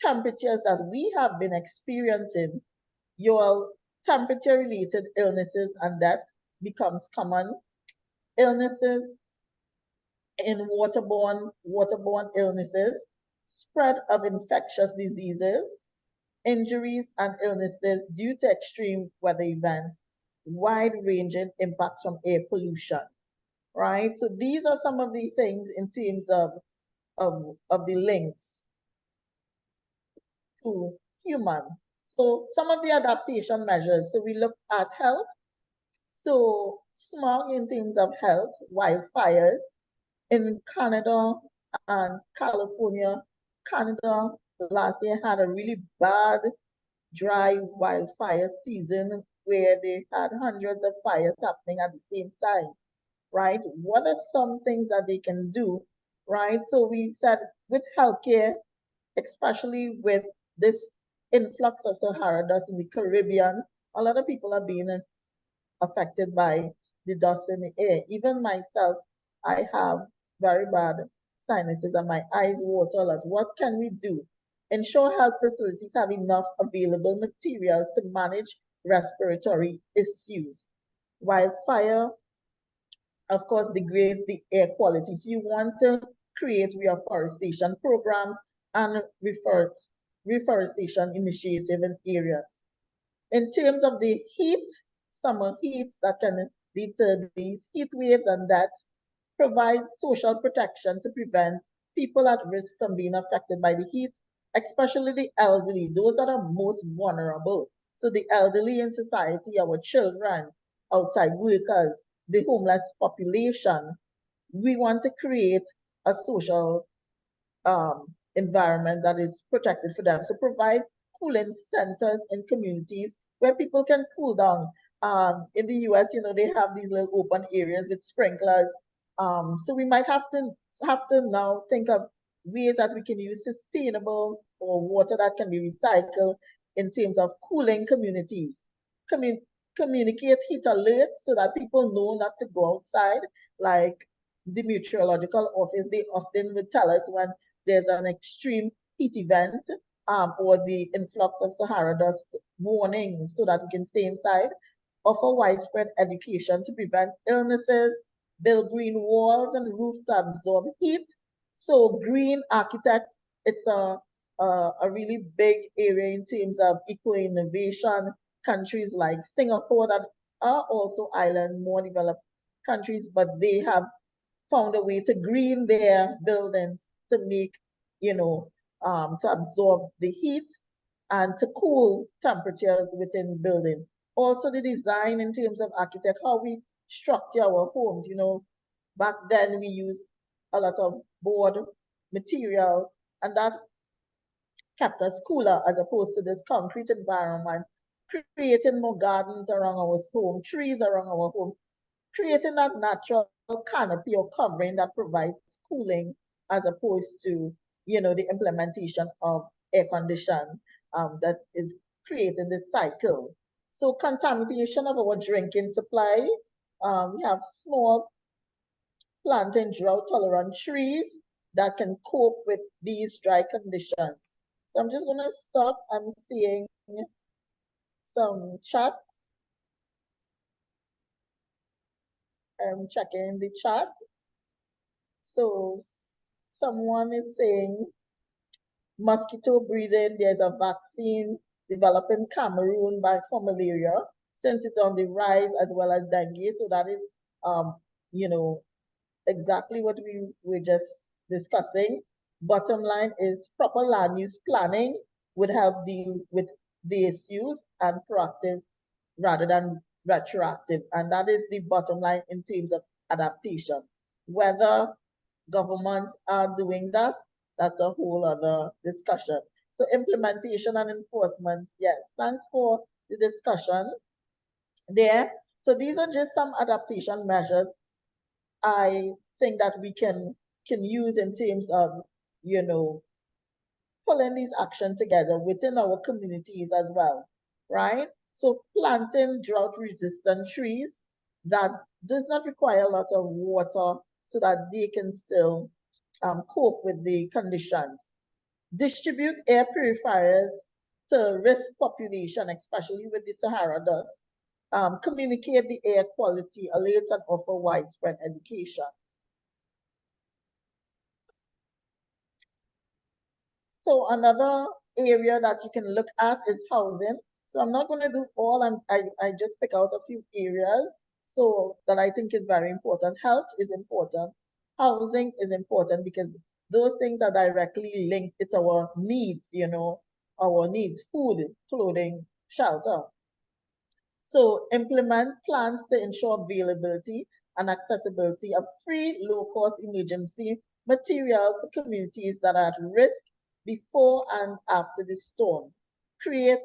temperatures that we have been experiencing. Your temperature related illnesses and death becomes common. Illnesses in waterborne illnesses, spread of infectious diseases, injuries and illnesses due to extreme weather events, wide-ranging impacts from air pollution, right? So these are some of the things in terms of the links to human. So some of the adaptation measures. So we look at health. So smog in terms of health, wildfires in Canada and California. Canada last year had a really bad dry wildfire season where they had hundreds of fires happening at the same time, right? What are some things that they can do, right? So we said with healthcare, especially with this influx of Sahara dust in the Caribbean, a lot of people are being affected by the dust in the air. Even myself, I have very bad sinuses and my eyes water a lot. What can we do? Ensure health facilities have enough available materials to manage respiratory issues. While fire, of course, degrades the air quality. So you want to create reforestation programs and reforestation initiative in areas. In terms of the heat, summer heats that can lead to these heat waves, and that provide social protection to prevent people at risk from being affected by the heat, especially the elderly. Those are the most vulnerable. So the elderly in society, our children, outside workers, the homeless population. We want to create a social environment that is protected for them. So provide cooling centers in communities where people can cool down. In the US, they have these little open areas with sprinklers. So we might have to now think of ways that we can use sustainable or water that can be recycled in terms of cooling communities. Commun Communicate heat alerts so that people know not to go outside. Like the meteorological office, they often would tell us when there's an extreme heat event or the influx of Sahara dust warnings so that we can stay inside. Offer widespread education to prevent illnesses, build green walls and roofs to absorb heat. So green architect, it's a really big area in terms of eco-innovation. Countries like Singapore that are also island, more developed countries, but they have found a way to green their buildings to make, to absorb the heat and to cool temperatures within building. Also the design in terms of architect, how we structure our homes. Back then we used a lot of board material, and that kept us cooler as opposed to this concrete environment. Creating more gardens around our home, trees around our home, creating that natural canopy or covering that provides cooling as opposed to, the implementation of air condition that is creating this cycle. So contamination of our drinking supply. We have small planting drought tolerant trees that can cope with these dry conditions. So I'm just going to stop. I'm seeing some chat. I'm checking the chat. So someone is saying mosquito breeding. There's a vaccine developed in Cameroon for malaria, since it's on the rise, as well as dengue. So that is, you know, exactly what we were just discussing. Bottom line is proper land use planning would help deal with the issues, and proactive rather than retroactive. And that is the bottom line in terms of adaptation. Whether governments are doing that, that's a whole other discussion. So implementation and enforcement, yes, thanks for the discussion there. So these are just some adaptation measures I think that we can use in terms of, you know, pulling these action together within our communities as well, right? So planting drought-resistant trees that does not require a lot of water so that they can still cope with the conditions. Distribute air purifiers to risk population, especially with the Sahara dust. Communicate the air quality alerts and offer widespread education. So another area that you can look at is housing. So I'm not going to do all, I just pick out a few areas so that I think is very important. Health is important. Housing is important because those things are directly linked. It's our needs, you know, our needs, food, clothing, shelter. So implement plans to ensure availability and accessibility of free, low-cost emergency materials for communities that are at risk before and after the storms. Create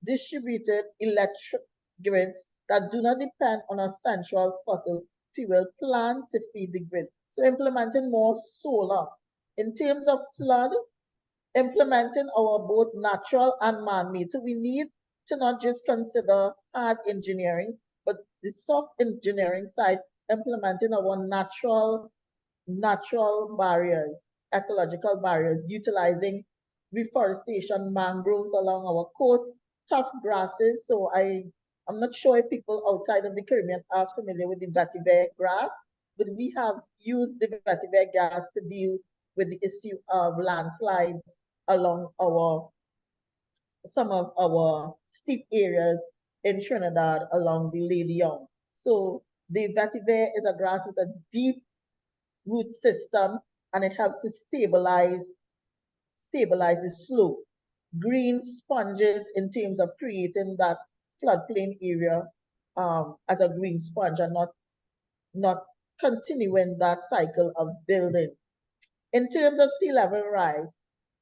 distributed electric grids that do not depend on a central fossil fuel plant to feed the grid. So implementing more solar. In terms of flood, implementing our both natural and man-made. So we need to not just consider hard engineering, but the soft engineering side, implementing our natural barriers, ecological barriers, utilizing reforestation, mangroves along our coast, tough grasses. So I'm not sure if people outside of the Caribbean are familiar with the vetiver grass, but we have used the vetiver grass to deal with the issue of landslides along some of our steep areas in Trinidad along the Lady Young. So the vetiver is a grass with a deep root system, and it helps to stabilize the slope. Green sponges in terms of creating that floodplain area as a green sponge, and not continuing that cycle of building. In terms of sea level rise,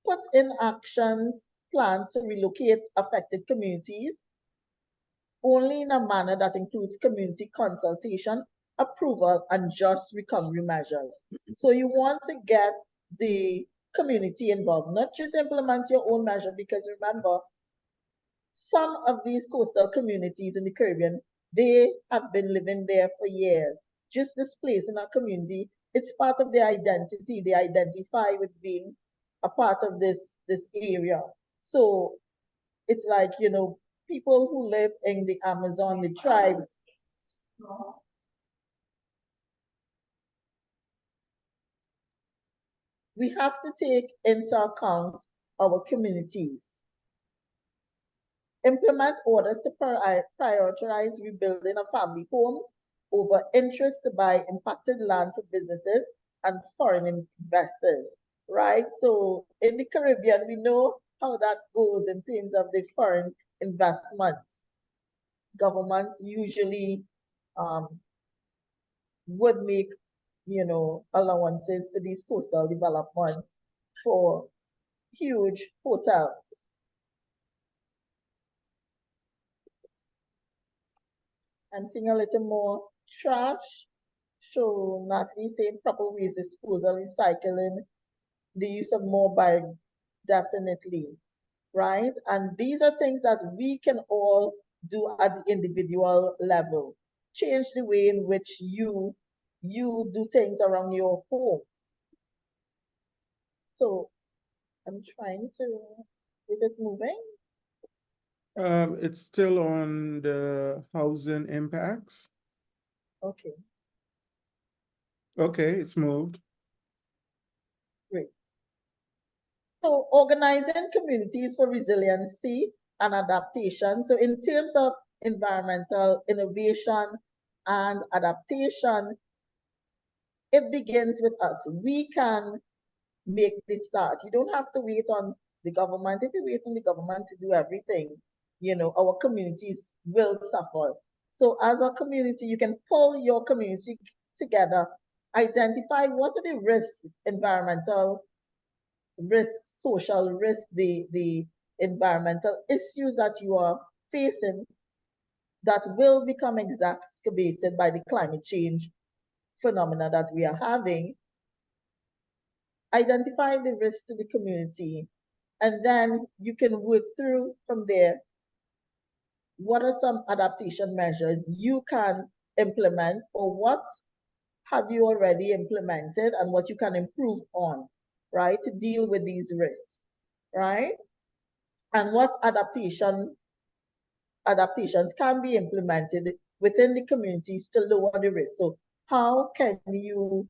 put in actions, plans to relocate affected communities only in a manner that includes community consultation, approval, and just recovery measures. So you want to get the community involved, not just implement your own measure, because remember, some of these coastal communities in the Caribbean, they have been living there for years. Just displacing a community, it's part of their identity. They identify with being a part of this area. So it's like, you know, people who live in the Amazon, the tribes. We have to take into account our communities. Implement orders to prioritize rebuilding of family homes over interest to buy impacted land for businesses and foreign investors, right? So in the Caribbean, we know how that goes in terms of the foreign investments. Governments usually would make, you know, allowances for these coastal developments for huge hotels. I'm seeing a little more trash. So Natalie saying proper waste disposal, recycling, the use of mobile, definitely, right? And these are things that we can all do at the individual level. Change the way in which you do things around your home. So I'm trying to, is it moving? It's still on the housing impacts. Okay, Okay, it's moved. great. So organizing communities for resiliency and adaptation. So in terms of environmental innovation and adaptation, it begins with us. We can make this start. You don't have to wait on the government. If you wait on the government to do everything, our communities will suffer. So as a community, you can pull your community together, identify what are the risks, environmental risks, social risks, the environmental issues that you are facing that will become exacerbated by the climate change phenomena that we are having. Identify the risks to the community, and then you can work through from there. What are some adaptation measures you can implement, or what have you already implemented and what you can improve on, right, to deal with these risks, right? And what adaptations can be implemented within the communities to lower the risk. So how can you,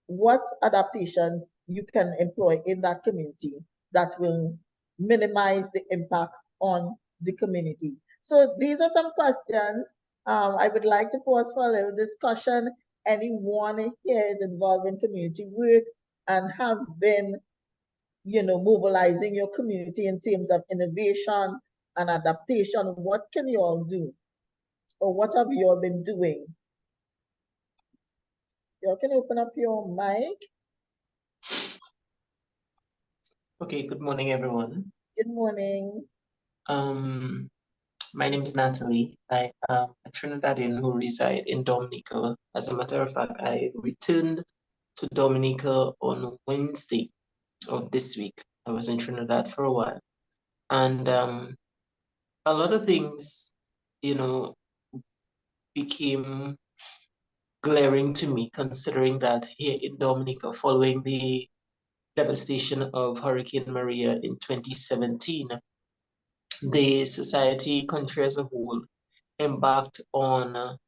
what adaptations you can employ in that community that will minimize the impacts on the community? So these are some questions. I would like to pause for a little discussion. Anyone here is involved in community work and have been, mobilizing your community in terms of innovation and adaptation. What can you all do? Or what have you all been doing? You all can open up your mic. Okay, good morning, everyone. Good morning. My name is Natalie. I am a Trinidadian who reside in Dominica. As a matter of fact, I returned to Dominica on Wednesday of this week. I was in Trinidad for a while. And a lot of things, became glaring to me, considering that here in Dominica, following the devastation of Hurricane Maria in 2017, the society, country as a whole, embarked on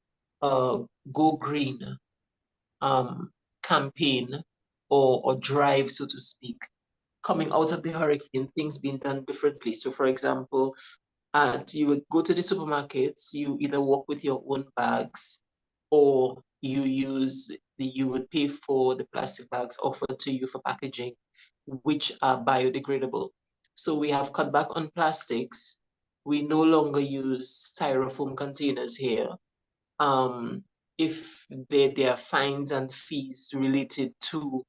a Go Green campaign or drive, so to speak. Coming out of the hurricane, things being done differently. So, for example, you would go to the supermarkets, you either walk with your own bags or you would pay for the plastic bags offered to you for packaging, which are biodegradable. So we have cut back on plastics. We no longer use styrofoam containers here. If there are fines and fees related to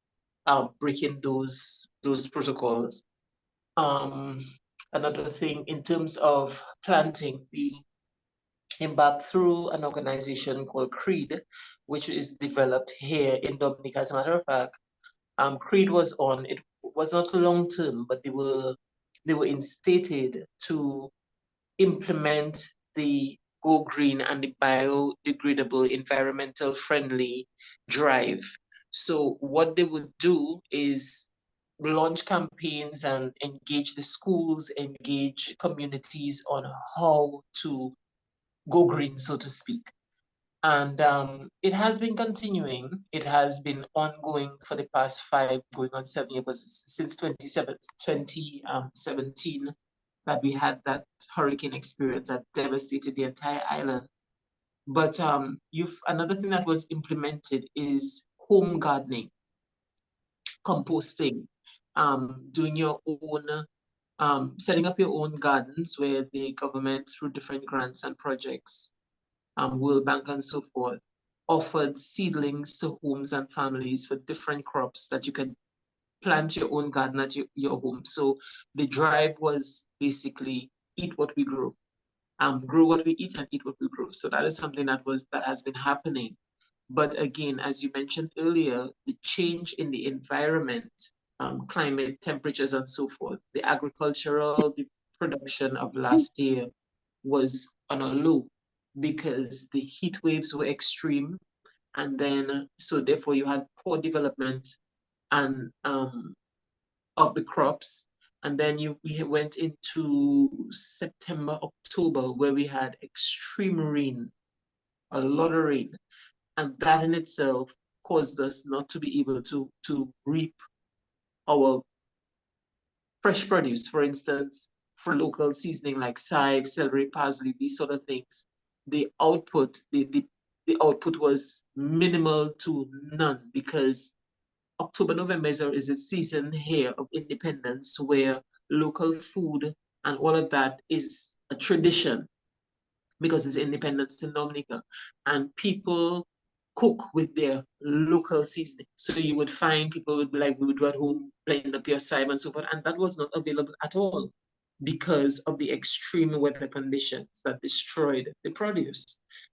breaking those protocols. Another thing in terms of planting, we embarked through an organization called CREED, which is developed here in Dominica. As a matter of fact, CREED it was not long term, but they were instated to implement the Go Green and the biodegradable, environmental friendly drive. So what they would do is launch campaigns and engage the schools, engage communities on how to go green, so to speak. And it has been continuing. It has been ongoing for the past 5, going on 7 years, since 2017 that we had that hurricane experience that devastated the entire island. But another thing that was implemented is home gardening, composting, doing your own, setting up your own gardens where the government, through different grants and projects, World Bank and so forth, offered seedlings to homes and families for different crops that you can plant your own garden at your home. So the drive was basically eat what we grow, grow what we eat and eat what we grow. So that is something that has been happening. But again, as you mentioned earlier, the change in the environment, climate, temperatures, and so forth, the production of last year was on a low because the heat waves were extreme. And then, so therefore you had poor development and of the crops. And then we went into September, October, where we had extreme rain, a lot of rain. And that in itself caused us not to be able to reap our fresh produce, for instance, for local seasoning like chive, celery, parsley, these sort of things, the output was minimal to none, because October, November is a season here of independence where local food and all of that is a tradition, because it's independence in Dominica, and people cook with their local seasoning. So you would find people would be like, we would go at home, blend up your cider and so forth, and that was not available at all because of the extreme weather conditions that destroyed the produce.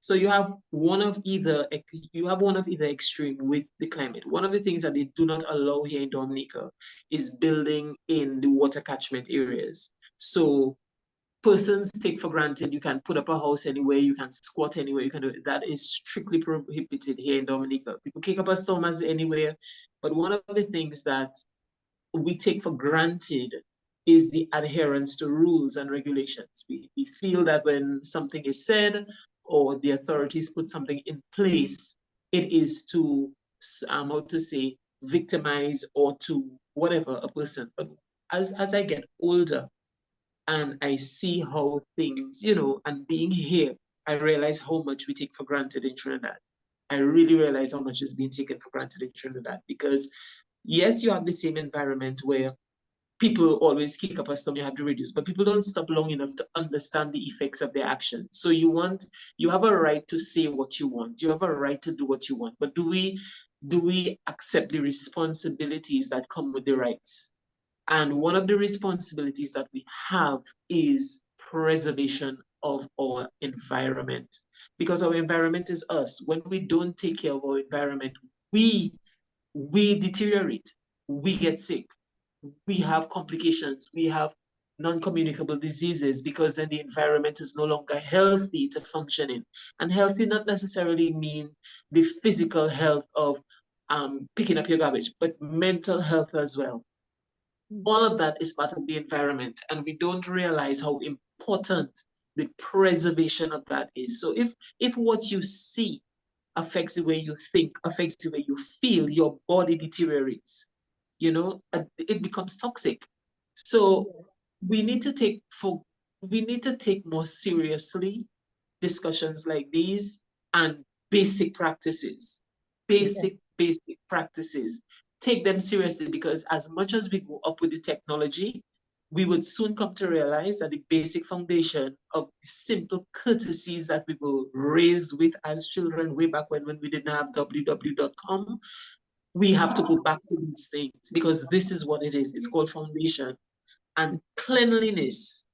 So you have one of either extreme with the climate. One of the things that they do not allow here in Dominica is building in the water catchment areas. So persons take for granted you can put up a house anywhere, you can squat anywhere, you can do it. That is strictly prohibited here in Dominica. People kick up a storm anywhere. But one of the things that we take for granted is the adherence to rules and regulations. We feel that when something is said or the authorities put something in place, it is to, how to say, victimize or to whatever a person. But as I get older, and I see how things, and being here, I realize how much we take for granted in Trinidad. I really realize how much is being taken for granted in Trinidad, because yes, you have the same environment where people always kick up a storm, you have to reduce, but people don't stop long enough to understand the effects of their action. So you have a right to say what you want. You have a right to do what you want, but do we accept the responsibilities that come with the rights? And one of the responsibilities that we have is preservation of our environment, because our environment is us. When we don't take care of our environment, we deteriorate, we get sick, we have complications, we have non-communicable diseases, because then the environment is no longer healthy to function in. And healthy not necessarily mean the physical health of picking up your garbage, but mental health as well. All of that is part of the environment, and we don't realize how important the preservation of that is. So if what you see affects the way you think, affects the way you feel, your body deteriorates, it becomes toxic. So we need to take more seriously discussions like these, and basic practices, basic practices. Take them seriously, because as much as we go up with the technology, we would soon come to realize that the basic foundation of the simple courtesies that we were raised with as children way back when we didn't have www.com, we have to go back to these things, because this is what it is. It's called foundation. And cleanliness,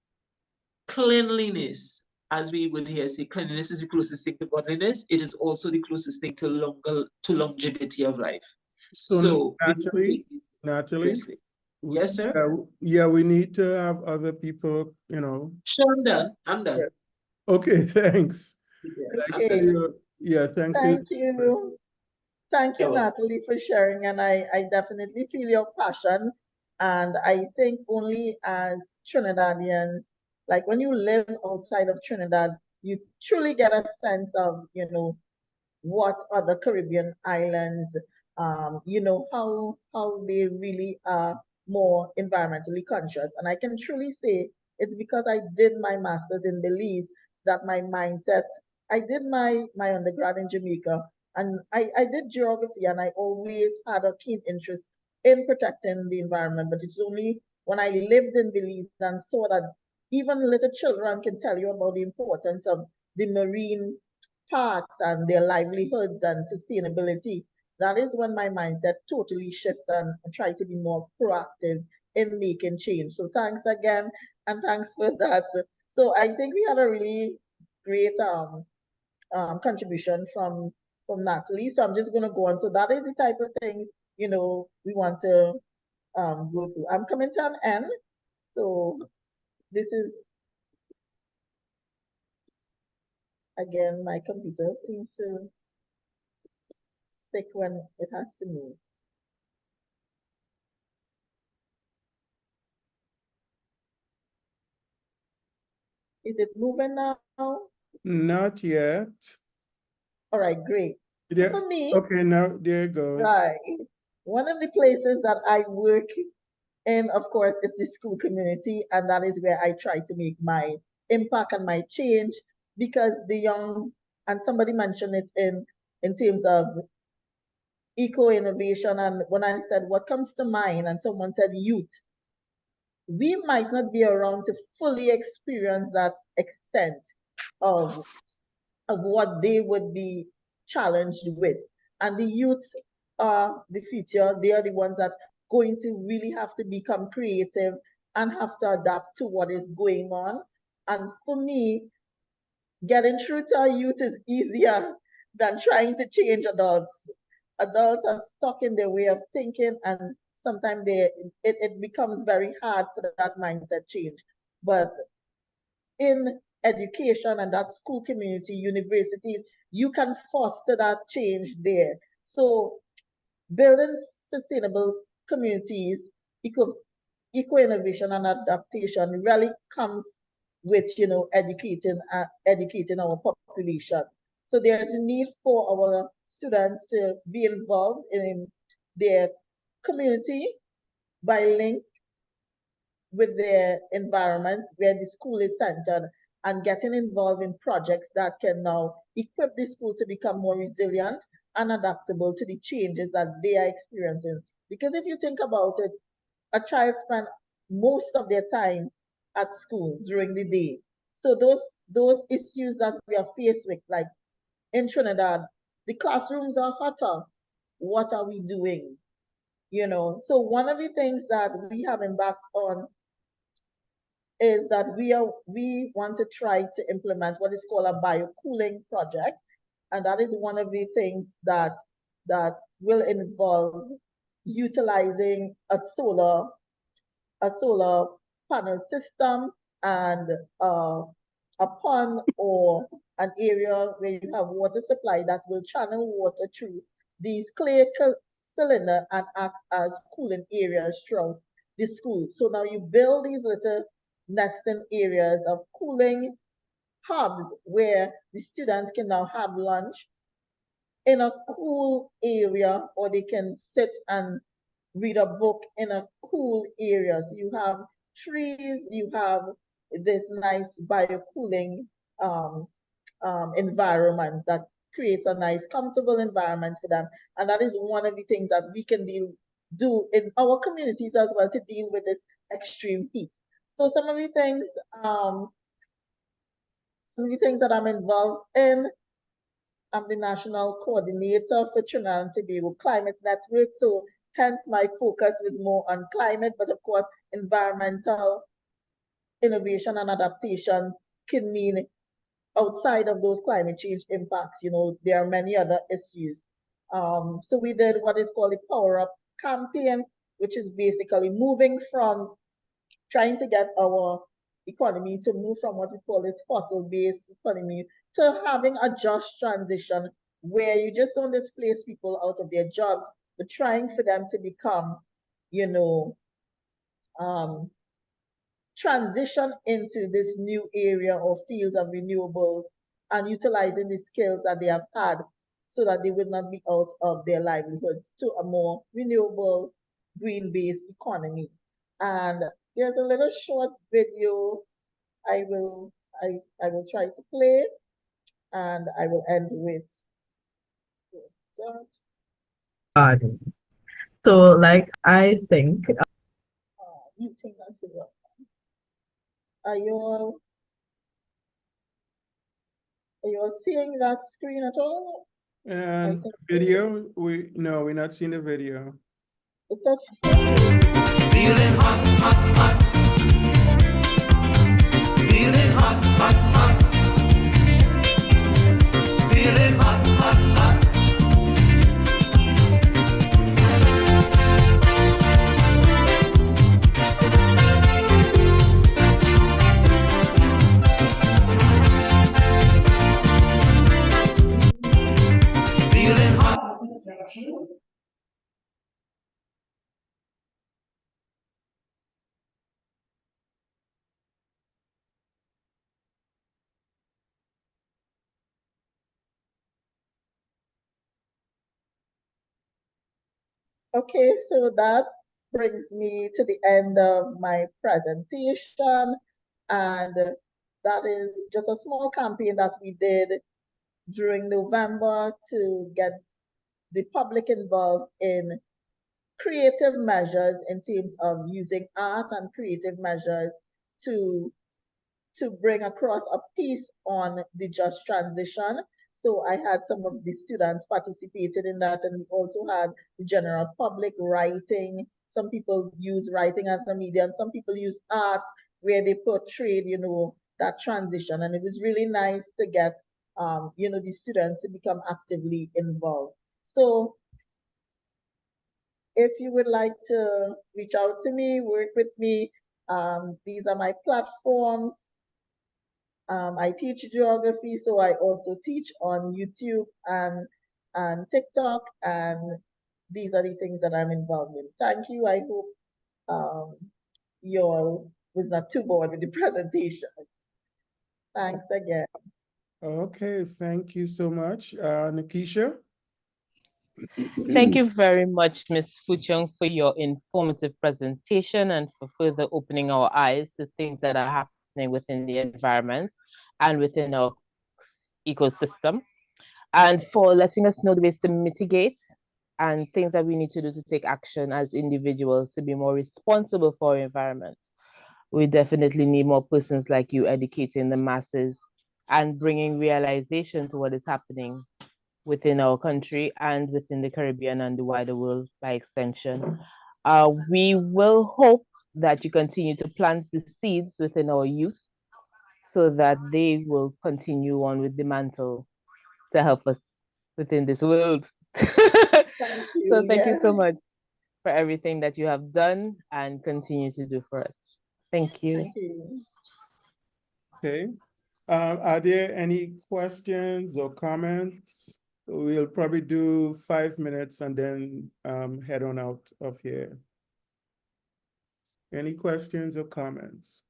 as we would hear say, cleanliness is the closest thing to godliness. It is also the closest thing to longevity of life. So Natalie, yes, sir. Yeah, we need to have other people, Sure, I'm done. Okay, thanks. Okay. Thanks. Thank you. Thank you, You're welcome. Natalie, for sharing. And I definitely feel your passion. And I think only as Trinidadians, like when you live outside of Trinidad, you truly get a sense of, what other Caribbean islands, how they really are more environmentally conscious. And I can truly say it's because I did my master's in Belize that my mindset, I did my undergrad in Jamaica, and I did geography, and I always had a keen interest in protecting the environment. But it's only when I lived in Belize and saw that even little children can tell you about the importance of the marine parks and their livelihoods and sustainability. That is when my mindset totally shifted and try to be more proactive in making change. So thanks again, and thanks for that. So I think we had a really great contribution from Natalie. So I'm just going to go on. So that is the type of things we want to go through. I'm coming to an end. So this is, again, my computer seems to stick when it has to move. Is it moving now? Not yet. All right, great. Yeah. For me, Okay, now there it goes. right, one of the places that I work And of course, it's the school community, and that is where I try to make my impact and my change, because the young, and somebody mentioned it in terms of eco-innovation, and when I said what comes to mind, and someone said youth, we might not be around to fully experience that extent of what they would be challenged with. And the youth are the future. They are the ones that going to really have to become creative and have to adapt to what is going on. And for me, getting through to our youth is easier than trying to change adults. Adults are stuck in their way of thinking, and sometimes it becomes very hard for that mindset change. But in education and that school community, universities, you can foster that change there. So building sustainable communities, eco innovation and adaptation really comes with educating our population. So there's a need for our students to be involved in their community by link with their environment where the school is centered, and getting involved in projects that can now equip the school to become more resilient and adaptable to the changes that they are experiencing. Because if you think about it, a child spends most of their time at school during the day. So those issues that we are faced with, like in Trinidad, the classrooms are hotter. What are we doing? So one of the things that we have embarked on is that we want to try to implement what is called a biocooling project, and that is one of the things that will involve utilizing a solar panel system, and a pond or an area where you have water supply that will channel water through these clay cylinder and act as cooling areas throughout the school. So now you build these little nesting areas of cooling hubs where the students can now have lunch in a cool area, or they can sit and read a book in a cool area. So you have trees, you have this nice biocooling um, environment that creates a nice, comfortable environment for them. And that is one of the things that we can do in our communities as well to deal with this extreme heat. So some of the things that I'm involved in, I'm the national coordinator for Trinidad and Tobago Climate Network. So hence my focus was more on climate, but of course, environmental innovation and adaptation can mean outside of those climate change impacts, there are many other issues. So we did what is called the Power Up campaign, which is basically moving from trying to get our economy to move from what we call this fossil-based economy to having a just transition where you just don't displace people out of their jobs, but trying for them to become, um, transition into this new area or fields of renewables and utilizing the skills that they have had so that they would not be out of their livelihoods to a more renewable, green-based economy. And there's a little short video I will try to play, and I will end with that. Gardens. So, like, I think You think that's it? Are you all seeing that screen at all? I And think video, no, we're not seeing the video. it's a Feeling hot, hot, hot. Feeling hot, hot, hot. Feeling hot, hot, hot. Feeling hot. Okay, so that brings me to the end of my presentation. And that is just a small campaign that we did during November to get the public involved in creative measures in terms of using art and creative measures to bring across a piece on the just transition. So I had some of the students participated in that, and we also had the general public writing. Some people use writing as a medium, some people use art where they portrayed, that transition. And it was really nice to get, the students to become actively involved. So if you would like to reach out to me, work with me, these are my platforms. I teach geography, so I also teach on YouTube and TikTok, and these are the things that I'm involved in. Thank you. I hope you all was not too bored with the presentation. Thanks again. Okay, thank you so much. Nikisha? Thank you very much, Ms. Fouchong, for your informative presentation and for further opening our eyes to things that are happening within the environment and within our ecosystem, and for letting us know the ways to mitigate and things that we need to do to take action as individuals to be more responsible for our environment. We definitely need more persons like you educating the masses and bringing realization to what is happening within our country and within the Caribbean and the wider world by extension. We will hope that you continue to plant the seeds within our youth so that they will continue on with the mantle to help us within this world. Thank you. So thank you Yes. so much for everything that you have done and continue to do for us. Thank you. Thank you. Okay. Are there any questions or comments? We'll probably do 5 minutes and then head on out of here. Any questions or comments?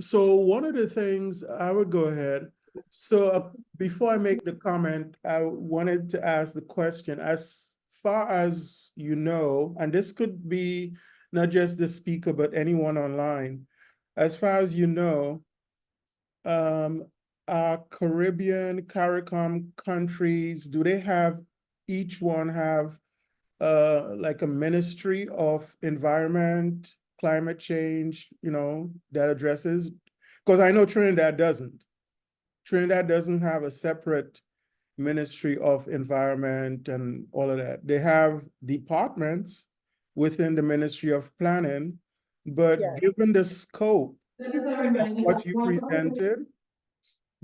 So one of the things I would go ahead. So before I make the comment, I wanted to ask the question, as far as you know, and this could be not just the speaker, but anyone online, as far as you know, our Caribbean, CARICOM countries, do they have, each one have like a ministry of environment, climate change, that addresses? Because I know Trinidad doesn't. Trinidad doesn't have a separate ministry of environment and all of that. They have departments within the Ministry of Planning, but Yes. given the scope of what you presented,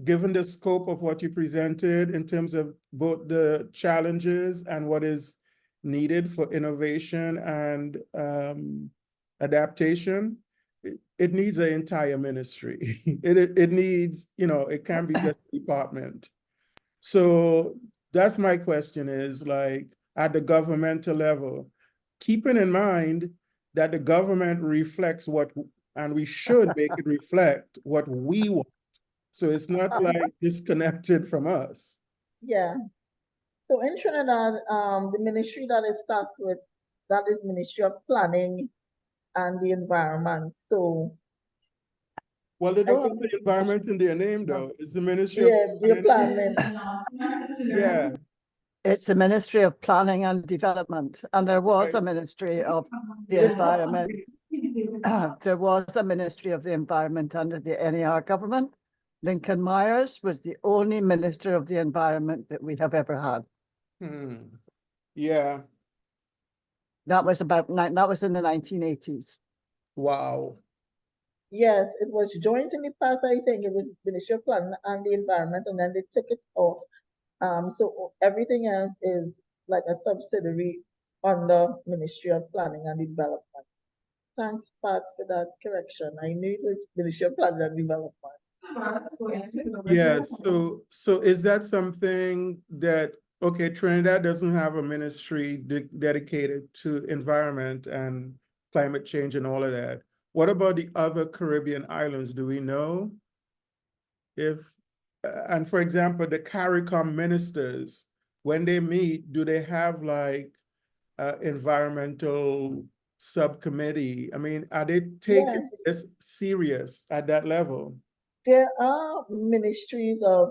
given the scope of what you presented in terms of both the challenges and what is needed for innovation and adaptation, it needs an entire ministry. It needs, it can't be just a department. So that's my question is, like, at the governmental level, keeping in mind that the government reflects and we should make it reflect what we want. So it's not like disconnected from us. Yeah. So in Trinidad, the ministry that is tasked with that is Ministry of Planning and the Environment. So Well, they I don't have think the environment in their name, though. It's the Ministry of the Planning. planning. Yeah. It's the Ministry of Planning and Development, and there was a Right. Ministry of the Environment. There was a Ministry of the Environment under the NER government. Lincoln Myers was the only Minister of the Environment that we have ever had. Yeah. That was that was in the 1980s. Wow. Yes, it was joint in the past. I think it was Ministry of Planning and the Environment, and then they took it off. So everything else is like a subsidiary under Ministry of Planning and Development. Thanks, Pat, for that correction. I knew it was Ministry of Planning and Development. Yeah, so is that something that, okay, Trinidad doesn't have a ministry dedicated to environment and climate change and all of that. What about the other Caribbean islands? Do we know if, and for example, the CARICOM ministers, when they meet, do they have like environmental subcommittee? I mean, are they taking this serious at that level? There are ministries of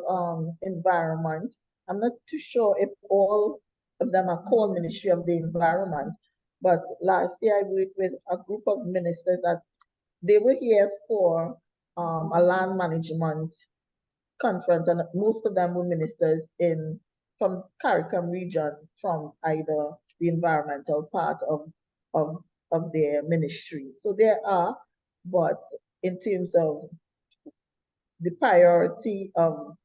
environment. I'm not too sure if all of them are called Ministry of the Environment, but last year I worked with a group of ministers that they were here for a land management conference, and most of them were ministers from CARICOM region, from either the environmental part of their ministry. So there are, but in terms of the priority of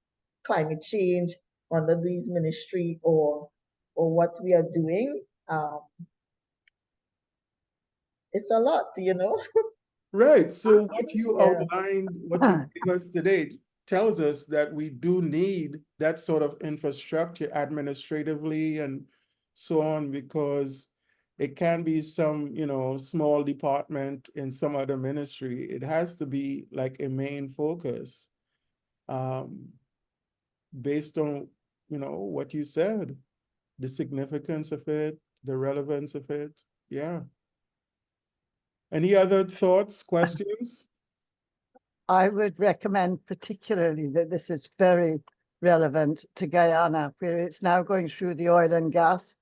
climate change under these ministry or what we are doing, it's a lot, you know. Right. So what you Yeah. outlined, what you gave us today tells us that we do need that sort of infrastructure administratively and so on, because it can be some, you know, small department in some other ministry. It has to be like a main focus, based on, you know, what you said, the significance of it, the relevance of it. Yeah. Any other thoughts, questions? I would recommend particularly that this is very relevant to Guyana, where it's now going through the oil and gas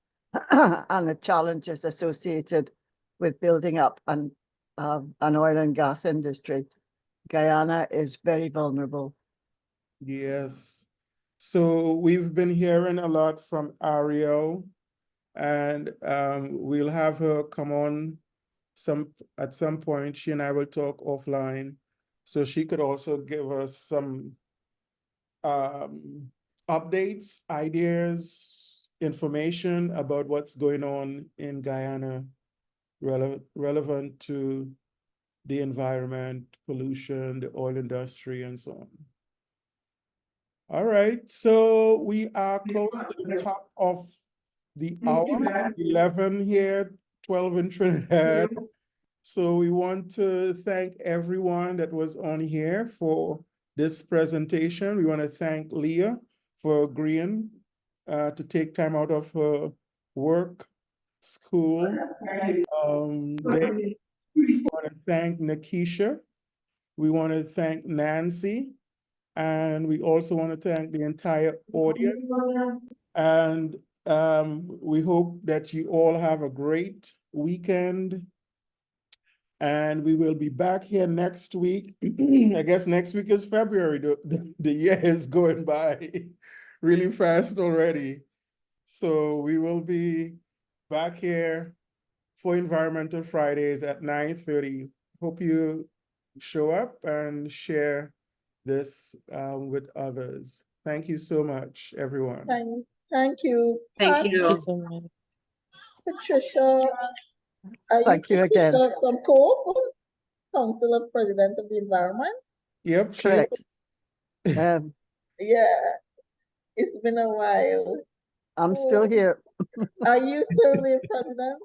and the challenges associated with building up an oil and gas industry. Guyana is very vulnerable. Yes. So we've been hearing a lot from Ariel, and we'll have her come on at some point. She and I will talk offline, so she could also give us some updates, ideas, information about what's going on in Guyana, relevant to the environment, pollution, the oil industry, and so on. All right, so we are close to the top of the hour, 11 here, 12 in Trinidad. So we want to thank everyone that was on here for this presentation. We want to thank Leah for agreeing to take time out of her work, school. We want to thank Nikisha. We want to thank Nancy. And we also want to thank the entire audience. And we hope that you all have a great weekend. And we will be back here next week. I guess next week is February. The year is going by really fast already. So we will be back here for Environmental Fridays at 9:30. Hope you show up and share this with others. Thank you so much, everyone. Thank you. Thank Thank you. you so much. Patricia, are you Thank you again. Patricia from COPE, Council of Presidents of the Environment? Yep, she Correct. Yeah, it's been a while. I'm still here. Are you still the president?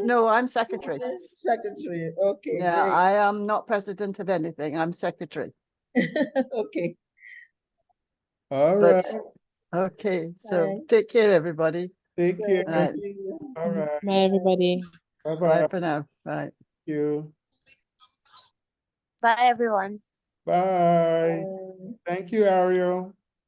No, I'm secretary. Secretary, okay, Yeah, great. I am not president of anything. I'm secretary. Okay. All But right. okay, so Thanks. take care, everybody. Take care. Right. All right. Bye, everybody. Bye-bye. Bye for now. Bye. Thank you. Bye, everyone. Bye. Thank you, Ariel.